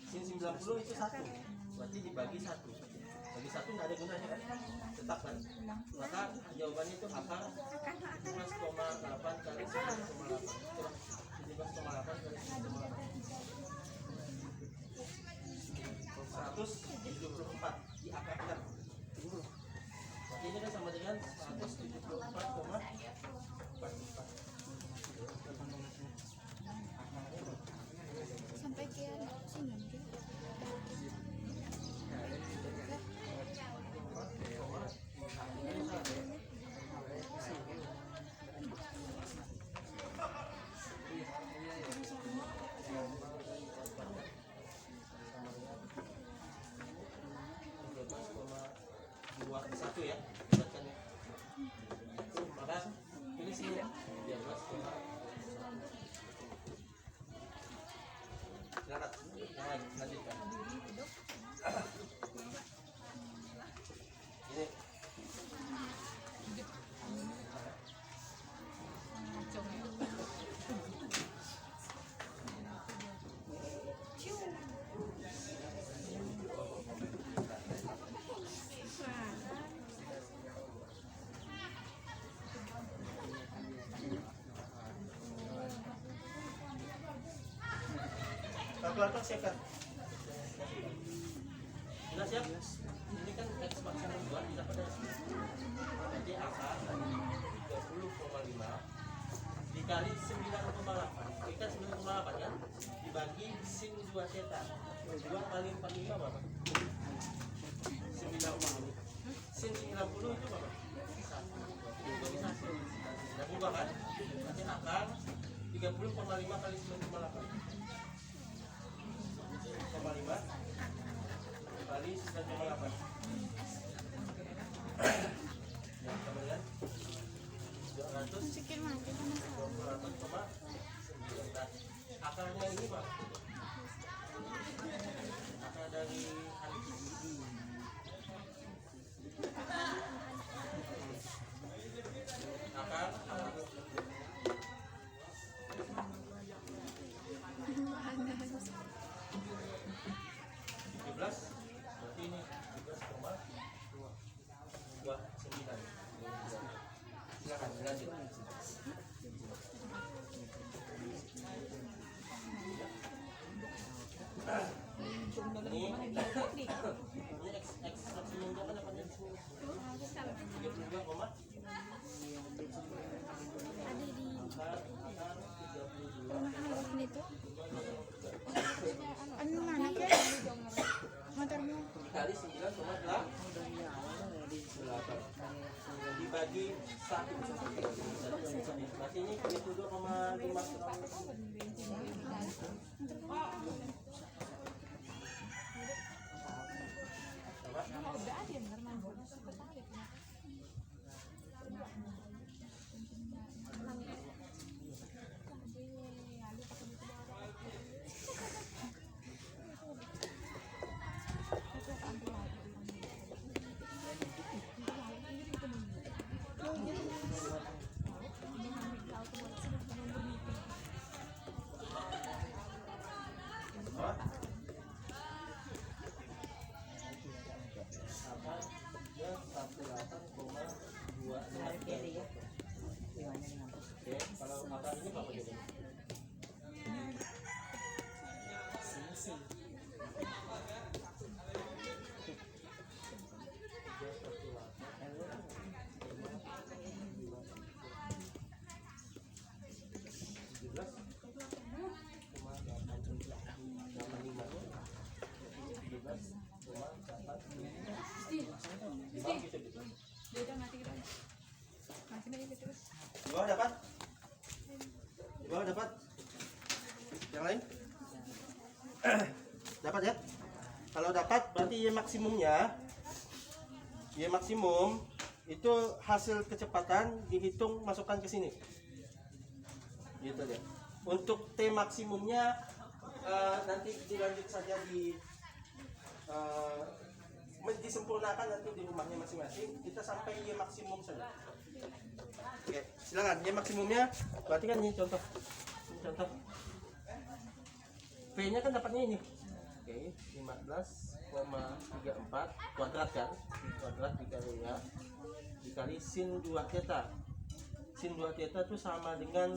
Sin 90 itu 1. Berarti dibagi 1. Bagi 1 nggak ada gunanya kan? Tetap kan? Maka jawabannya itu akar 17,8 kali 9,8. 17,8 kali 9,8. 174 diakarkan. Berarti ini kan sama dengan 174,44. Sampai ke sini mungkin. Satu ya, buatkan ya. Maka pilih sini ya. 13,1. Silakan. Yang lain lanjutkan. Ini. Kalkulator siap kan? Sudah siap? Ini kan X maksimum 2 kita pada sini. Jadi akar 30,5 dikali 9,8. Kita 9,8 kan? Dibagi sin 2 theta. 2 kali 45 berapa? 90. Sin 90 itu berapa? 1. Dibagi 1. Sudah berubah kan? Berarti akar 30,5 kali 9,8. 5 kali 9,8. Ya, kemudian 200 Sekian mati sama saya. 200,9. Akarnya ini Pak. Akar dari akar 17, berarti ini 17,29. Silakan lanjut. Ini X maksimum berapa dapatnya di sini? 32, Ada di akar 32. rumah itu. Anu mana kan? Motornya. Dikali 9,8 dibagi 1. Berarti ini 32,5. Dia udah mati kita. Masih nih gitu. Di bawah dapat? Di bawah dapat? Yang lain? Dapat ya? Kalau dapat berarti Y maksimumnya, Y maksimum itu hasil kecepatan dihitung masukkan ke sini. Gitu ya. Untuk T maksimumnya nanti dilanjut saja disempurnakan nanti di rumahnya masing-masing. Kita sampai Y maksimum saja. Oke, silakan. Y maksimumnya berarti kan ini contoh. Ini contoh. P-nya kan dapatnya ini. Oke, 15,34 kuadrat kan? Kuadrat dikali sin 2 theta. Sin 2 theta itu sama dengan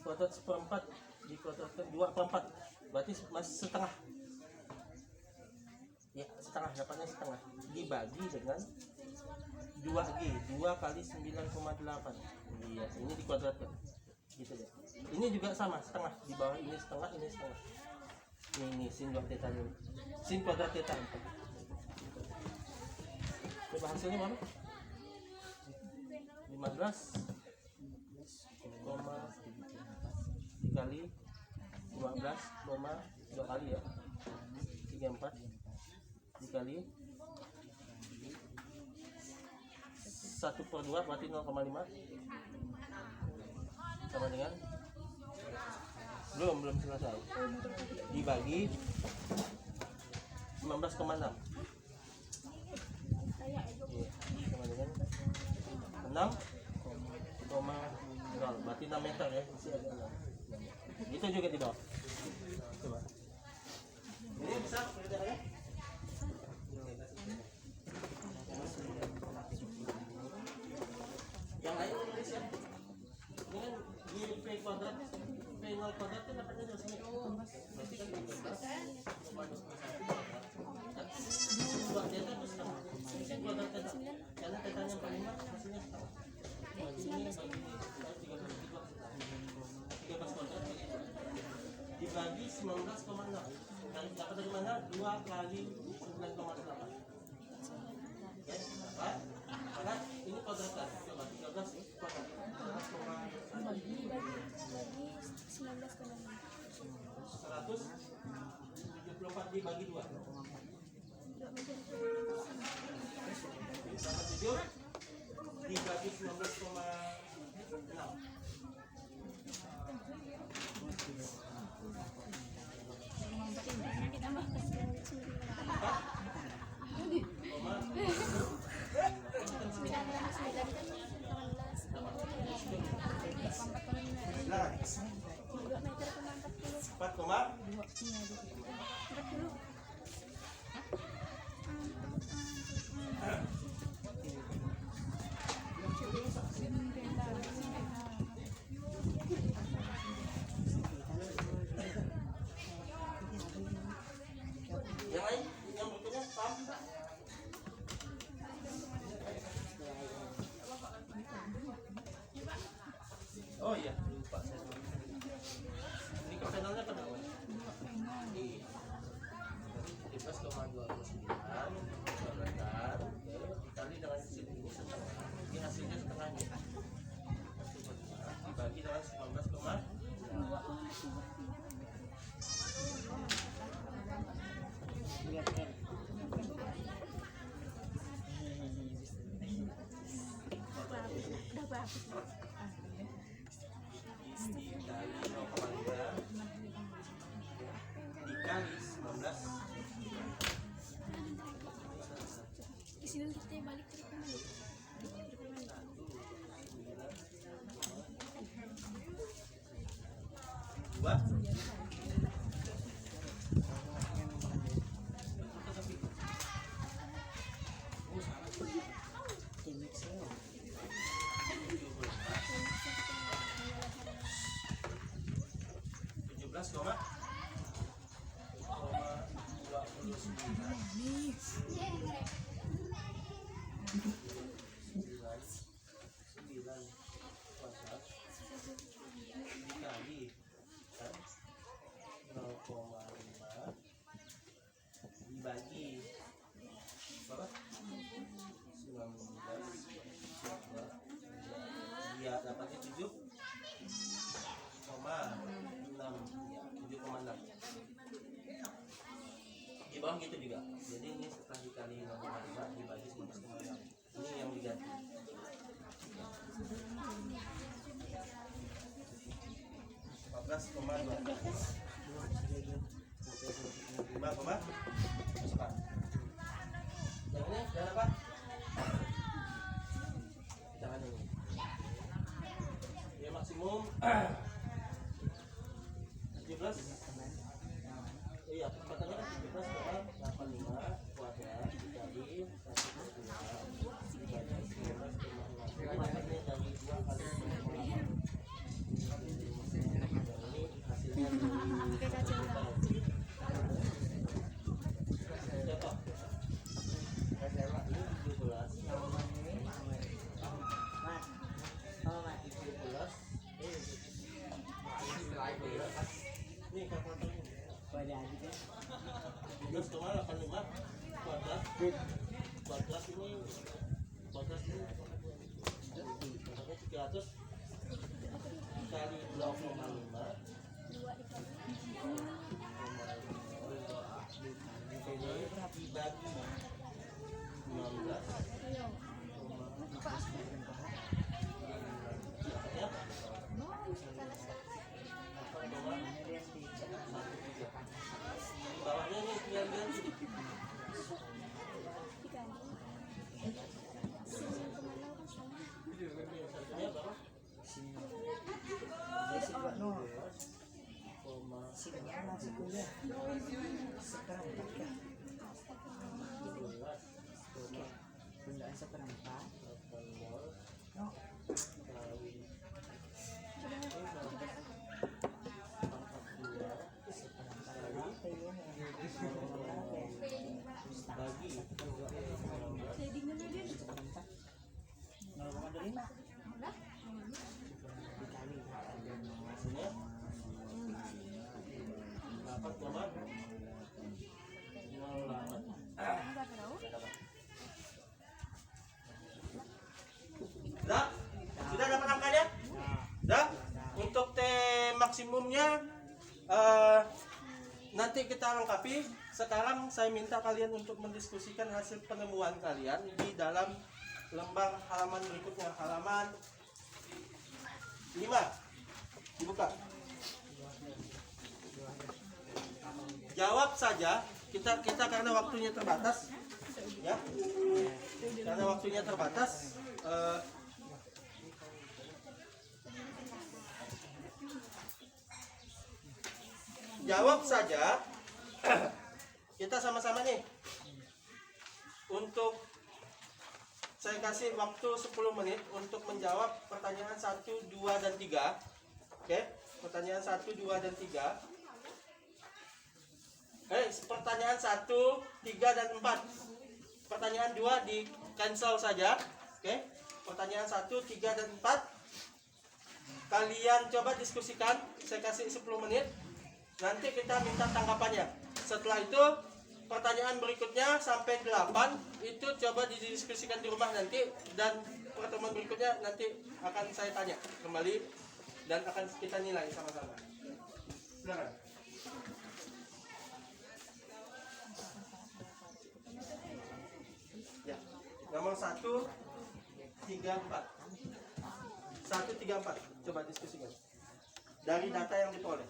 kuadrat seperempat dikuadratkan 2/4, berarti masih setengah. Ya, setengah, dapatnya setengah dibagi dengan 2G, 2 kali 9,8. Iya, ini dikuadratkan gitu ya. Ini juga sama, setengah, di bawah ini setengah, ini setengah. Ini sin 2 theta ini, sin kuadrat theta 4. Coba hasilnya mana? 15 dikali 15 2 kali ya, 34 dikali 1/2 berarti 0,5 sama dengan belum selesai, dibagi 19,6 sama dengan 6,0, berarti 6 meter ya, isi ada 6. Itu juga di bawah. Coba. Ini bisa kerjanya? Yang lain tulis ya. Ini kan di P kuadrat, P0 kuadrat kan dapatnya dari sini. Berarti kan 12. Buat theta itu setengah. Sin kuadrat theta. Karena tetanya 45, hasilnya setengah. Ini bagi 13 kuadrat dibagi 19,6. Dapat dari mana? 2 kali 9,8. Oke, dapat. Karena ini kuadratan. Coba 13 kuadrat. 174 dibagi 2. Dapat 7 dibagi 19,6. Empat koma. Yang lain, yang berikutnya paham? Oh iya, lupa saya. Ini ke panelnya pada awal. 17,29 dikali dengan sini ini setengah. Ini hasilnya setengahnya. Dibagi dengan 19,2. Dikali 19. Kesini kita balik ke rumah. Dua. Koma 0,5 bawah gitu juga. Jadi ini setelah dikali 0,5 dibagi 11,6. Ini yang diganti. Lima koma. Yang ini dan apa? Jangan ini. Ya maksimum 17. Iya, kecepatannya kan 17,85 kuadrat dikali 1,2 dibagi 19,6. Ini makanya dari 2 kali 0,8. Ini hasilnya dari contoh. Ini 17. Ini kalkulatornya. 17,85 kuadrat. Kuadrat ini 300 kali 2,5 dibagi 16. Bawahnya ini tinggal ganti. Satunya berapa? Sudah dapat angkanya? Sudah? Untuk T maksimumnya nanti kita lengkapi. Sekarang saya minta kalian untuk mendiskusikan hasil penemuan kalian di dalam lembar halaman berikutnya, halaman 5. Dibuka. Jawab saja. Kita karena waktunya terbatas, ya. Karena waktunya terbatas. Jawab saja. Kita sama-sama nih. Untuk saya kasih waktu 10 menit untuk menjawab pertanyaan 1, 2, dan 3. Oke? Pertanyaan 1, 2, dan 3. Pertanyaan 1, 3, dan 4. Pertanyaan 2 di cancel saja. Oke? Pertanyaan 1, 3, dan 4. Kalian coba diskusikan. Saya kasih 10 menit. Nanti kita minta tanggapannya. Setelah itu pertanyaan berikutnya sampai 8 itu coba didiskusikan di rumah nanti, dan pertemuan berikutnya nanti akan saya tanya kembali dan akan kita nilai sama-sama. Silakan. Ya, nomor 1, 3, 4. 1, 3, 4. Coba diskusikan dari data yang diperoleh.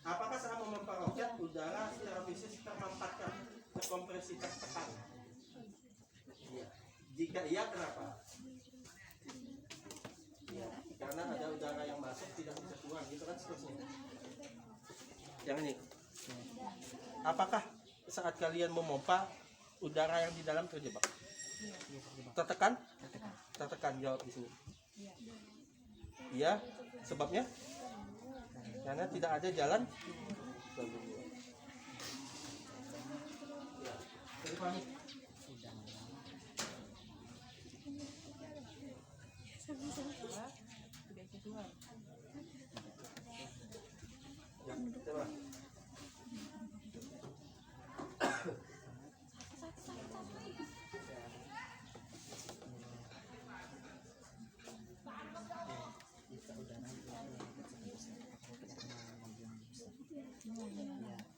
Apakah saat memompa roket udara secara fisik termampatkan ke kompresi tertekan? Iya. Jika iya, kenapa? Iya, karena ada udara yang masuk tidak bisa keluar, gitu kan seterusnya. Yang ini. Apakah saat kalian memompa udara yang di dalam terjebak? Tertekan? Tertekan, jawab di sini. Iya, sebabnya? Karena tidak ada jalan. Ya, jadi pamit. Ya, coba. Ya.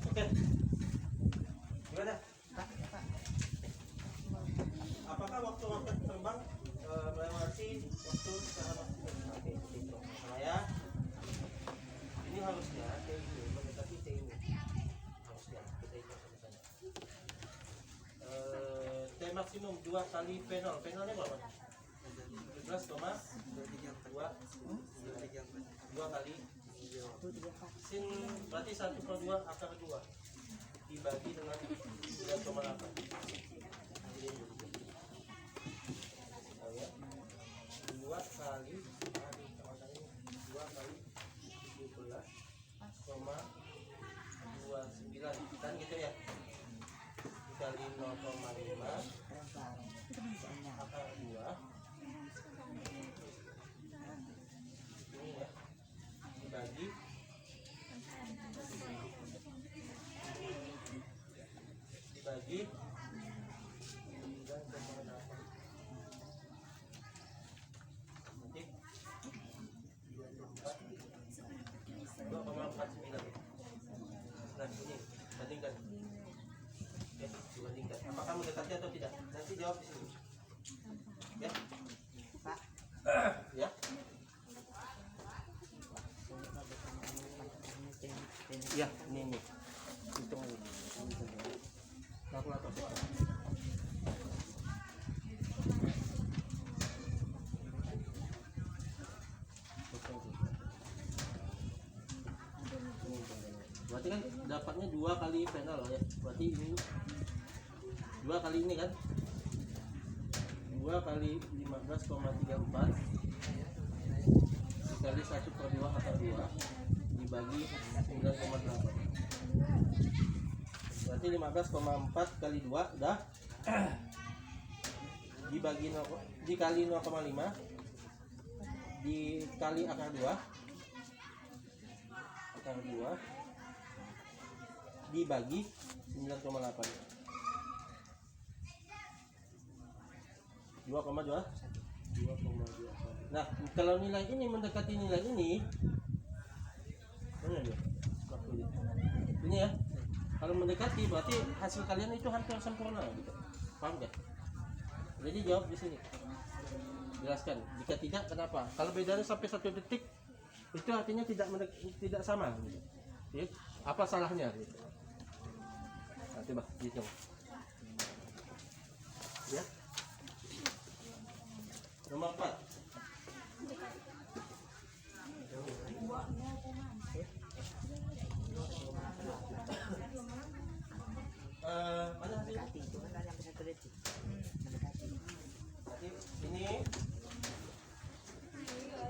Oke. Gimana? Apakah waktu terbang melewati waktu secara maksimum? Saya ini harusnya TIW mendekati TIW. Harusnya kita itu sama saja. T maksimum 2 kali penol. Penolnya berapa? 17,2 kali sin berarti 1/2 akar 2 dibagi dengan 9,8. Ya. 2 kali 17,29 kan gitu ya, dikali 0,5 akar 2 ini ya, dibagi dibagi 9,8. Nanti 2,49. Nah ini bandingkan ya, dibandingkan apakah mendekati atau tidak, nanti jawab di sini ya Pak. Ya ya, ini hitung ini kalkulator. Berarti kan dapatnya 2 kali penol ya, berarti ini 2 kali ini kan 2 kali 15,34 dikali 1/2 akar 2 dibagi 9,8, berarti 15,4 kali 2 dah dibagi dikali 0,5 dikali akar 2 dibagi 9,8, 2,2. Nah kalau nilai ini mendekati nilai ini, mana dia? Ini ya, kalau mendekati berarti hasil kalian itu hampir sempurna gitu. Paham gak? Jadi jawab di sini, jelaskan. Jika tidak, kenapa? Kalau bedanya sampai 1 detik itu artinya tidak sama gitu. Ya, apa salahnya gitu. Nah, coba hitung ya. Nomor 4. Mana hasilnya? Jadi ini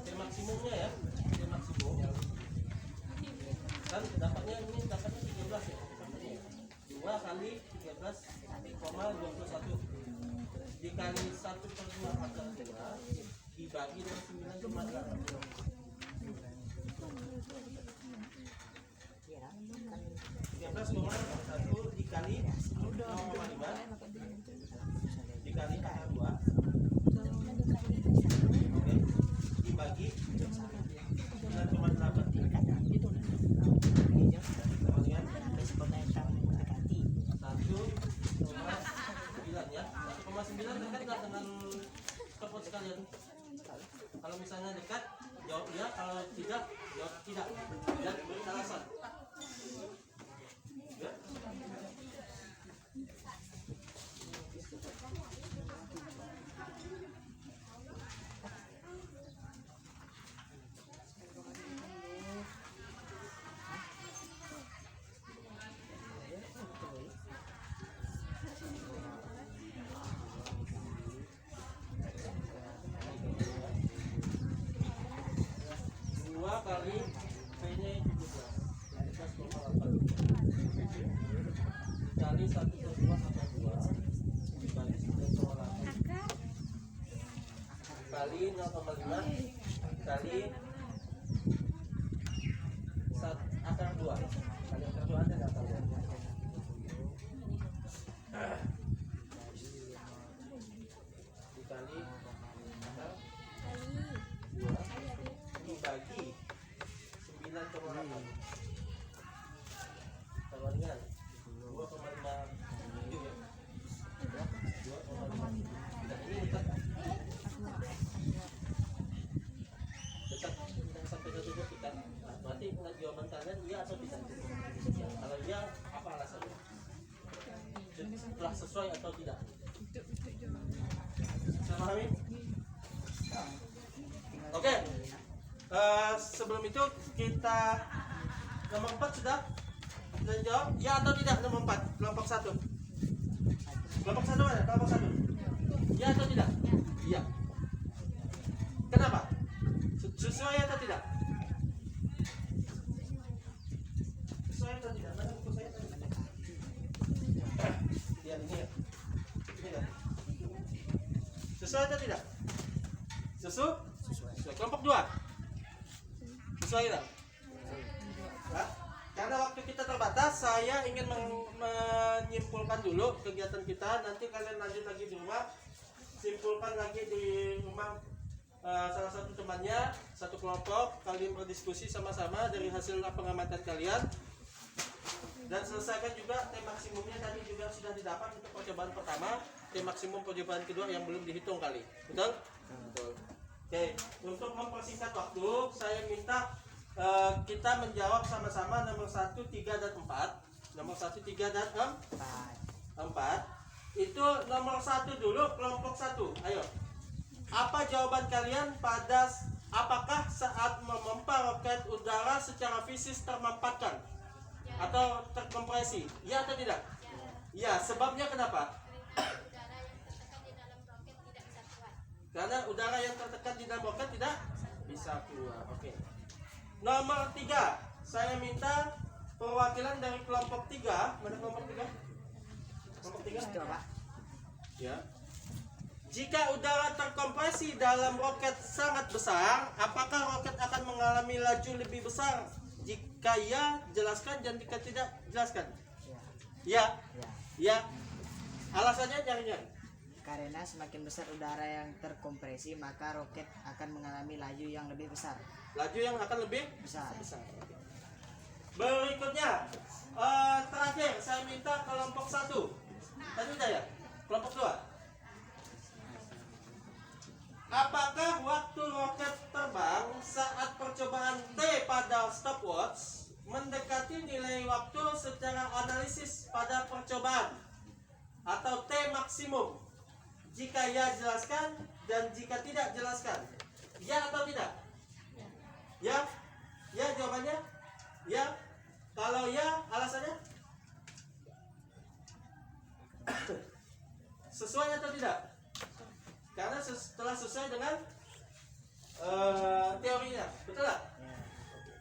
T maksimumnya ya, T maksimum kan dapatnya 13 ya, 2 kali 13,21 dikali 1/2 akar 2 dibagi dengan 9,8. 13,1 dikali 0,5 dikali Kalau misalnya dekat, jawab iya. Kalau tidak, jawab tidak. Dan beri alasan. Ya. Dua kali P-nya itu juga 11,8 dikali 1/2 tambah 2 dibagi 9,8 kali 0,5 kali akar 2 kali akar 2 ada nggak tahu dikali akar 2 dibagi 9,8 sama dengan 2,57 ya. 2,5. Dan ini dekat. Dekat kita sampai ke tujuh kita. Nah, berarti jawaban kalian iya atau tidak? Kalau iya, apa alasannya? Telah sesuai atau tidak? Bisa pahami? Oke. Sebelum itu kita nomor 4 sudah jawab ya atau tidak. Nomor 4 kelompok 1 mana? Kelompok 1 ya atau tidak? Iya. Kenapa? Sesuai atau tidak? Sesuai atau tidak? Mana buku saya tadi? Ya ini ya. Ini kan. Sesuai atau tidak? Sesuai. Kelompok 2 sesuai tidak? Hah? Karena waktu kita terbatas, saya ingin menyimpulkan dulu kegiatan kita. Nanti kalian lanjut lagi di rumah, simpulkan lagi di rumah salah satu temannya, satu kelompok. Kalian berdiskusi sama-sama dari hasil pengamatan kalian. Dan selesaikan juga T maksimumnya tadi juga sudah didapat untuk percobaan pertama. T maksimum percobaan kedua yang belum dihitung kali. Betul? Betul. Oke, untuk mempersingkat waktu, saya minta kita menjawab sama-sama nomor 1, 3, dan 4. Nomor 1, 3, dan 4. Itu nomor 1 dulu, kelompok 1. Ayo. Apa jawaban kalian pada apakah saat memompa roket udara secara fisik termampatkan atau terkompresi? Ya atau tidak? Ya, sebabnya kenapa? Karena udara yang tertekan di dalam roket tidak bisa keluar. Oke. Nomor 3, saya minta perwakilan dari kelompok 3. Mana kelompok 3? Kelompok 3? Ya. Jika udara terkompresi dalam roket sangat besar, apakah roket akan mengalami laju lebih besar? Jika ya, jelaskan, dan jika tidak, jelaskan. Ya. Ya. Alasannya jangan. Karena semakin besar udara yang terkompresi, maka roket akan mengalami laju yang lebih besar. Laju yang akan lebih Besar. Berikutnya, terakhir saya minta kelompok 1. Tadi udah ya? Kelompok 2. Apakah waktu roket terbang saat percobaan T pada stopwatch mendekati nilai waktu secara analisis pada percobaan atau T maksimum? Jika ya, jelaskan, dan jika tidak, jelaskan. Ya atau tidak? Ya? Ya jawabannya? Ya? Kalau ya, alasannya? Sesuai atau tidak? Karena telah sesuai dengan teorinya. Betul tak?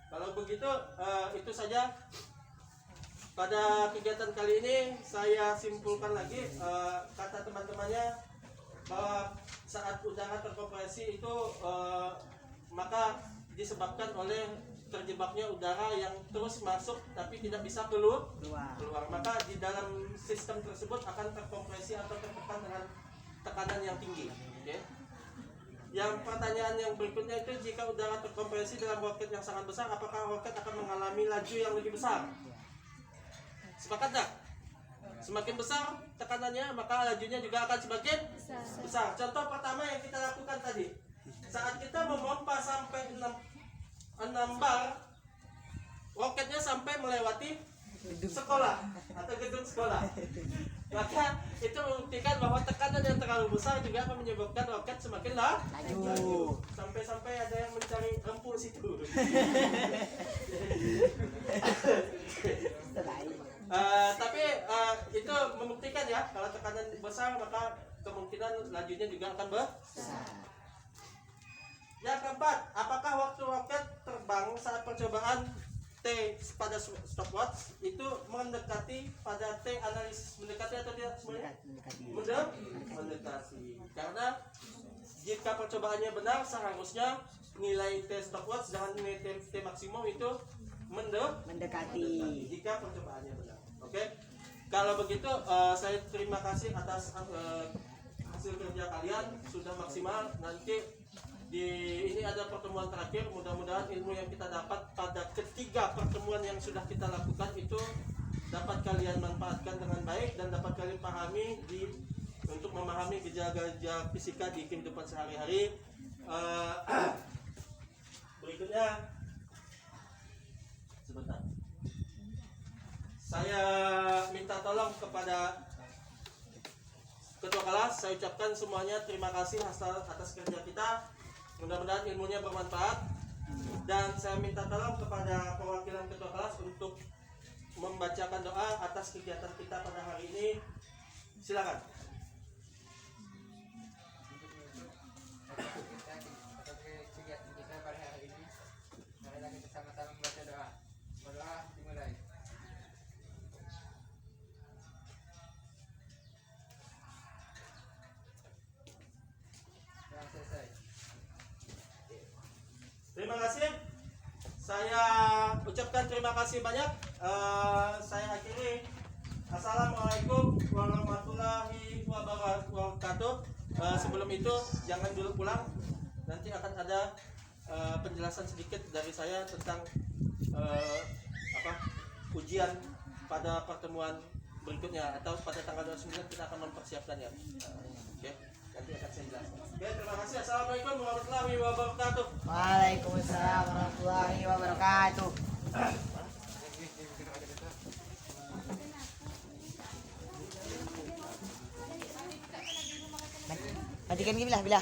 Kalau begitu, itu saja pada kegiatan kali ini. Saya simpulkan lagi kata teman-temannya bahwa saat udara terkompresi itu maka disebabkan oleh terjebaknya udara yang terus masuk tapi tidak bisa keluar. Maka di dalam sistem tersebut akan terkompresi atau tertekan dengan tekanan yang tinggi. Okay? Yang pertanyaan yang berikutnya itu, jika udara terkompresi dalam roket yang sangat besar, apakah roket akan mengalami laju yang lebih besar? Sepakat tak? Semakin besar tekanannya, maka lajunya juga akan semakin besar. Contoh pertama yang kita lakukan tadi, saat kita memompa sampai 6 bar, roketnya sampai melewati sekolah atau gedung sekolah. Maka itu membuktikan bahwa tekanan yang terlalu besar juga akan menyebabkan roket semakin laju. Sampai-sampai ada yang mencari empuk situ. Tapi itu membuktikan ya, kalau tekanan besar maka kemungkinan lajunya juga akan besar. Yang keempat, apakah waktu roket terbang saat percobaan T pada stopwatch itu mendekati pada T analisis, mendekati atau tidak semuanya? Mendekati. Karena jika percobaannya benar seharusnya nilai T stopwatch dengan nilai T maksimum itu mendekati jika percobaannya benar. Oke. Kalau begitu saya terima kasih atas hasil kerja kalian sudah maksimal. Nanti ini ada pertemuan terakhir, mudah-mudahan ilmu yang kita dapat pada ketiga pertemuan yang sudah kita lakukan itu dapat kalian manfaatkan dengan baik dan dapat kalian pahami untuk memahami gejala-gejala fisika di kehidupan sehari-hari. Berikutnya sebentar, saya minta tolong kepada ketua kelas, saya ucapkan semuanya terima kasih atas kerja kita. Mudah-mudahan ilmunya bermanfaat, dan saya minta tolong kepada perwakilan ketua kelas untuk membacakan doa atas kegiatan kita pada hari ini. Silakan. Kegiatan kita pada hari ini, marilah kita sama-sama membaca doa. Berdoa dimulai. Dan selesai. Terima kasih. Saya ucapkan terima kasih banyak. Saya akhiri. Assalamualaikum warahmatullahi wabarakatuh. Sebelum itu jangan dulu pulang. Nanti akan ada penjelasan sedikit dari saya tentang ujian pada pertemuan berikutnya atau pada tanggal 29 kita akan mempersiapkannya. Oke. Nanti akan saya jelaskan. Oke, terima kasih. Assalamualaikum warahmatullahi wabarakatuh. Waalaikumsalam warahmatullahi wabarakatuh. Matikan gini lah, bila.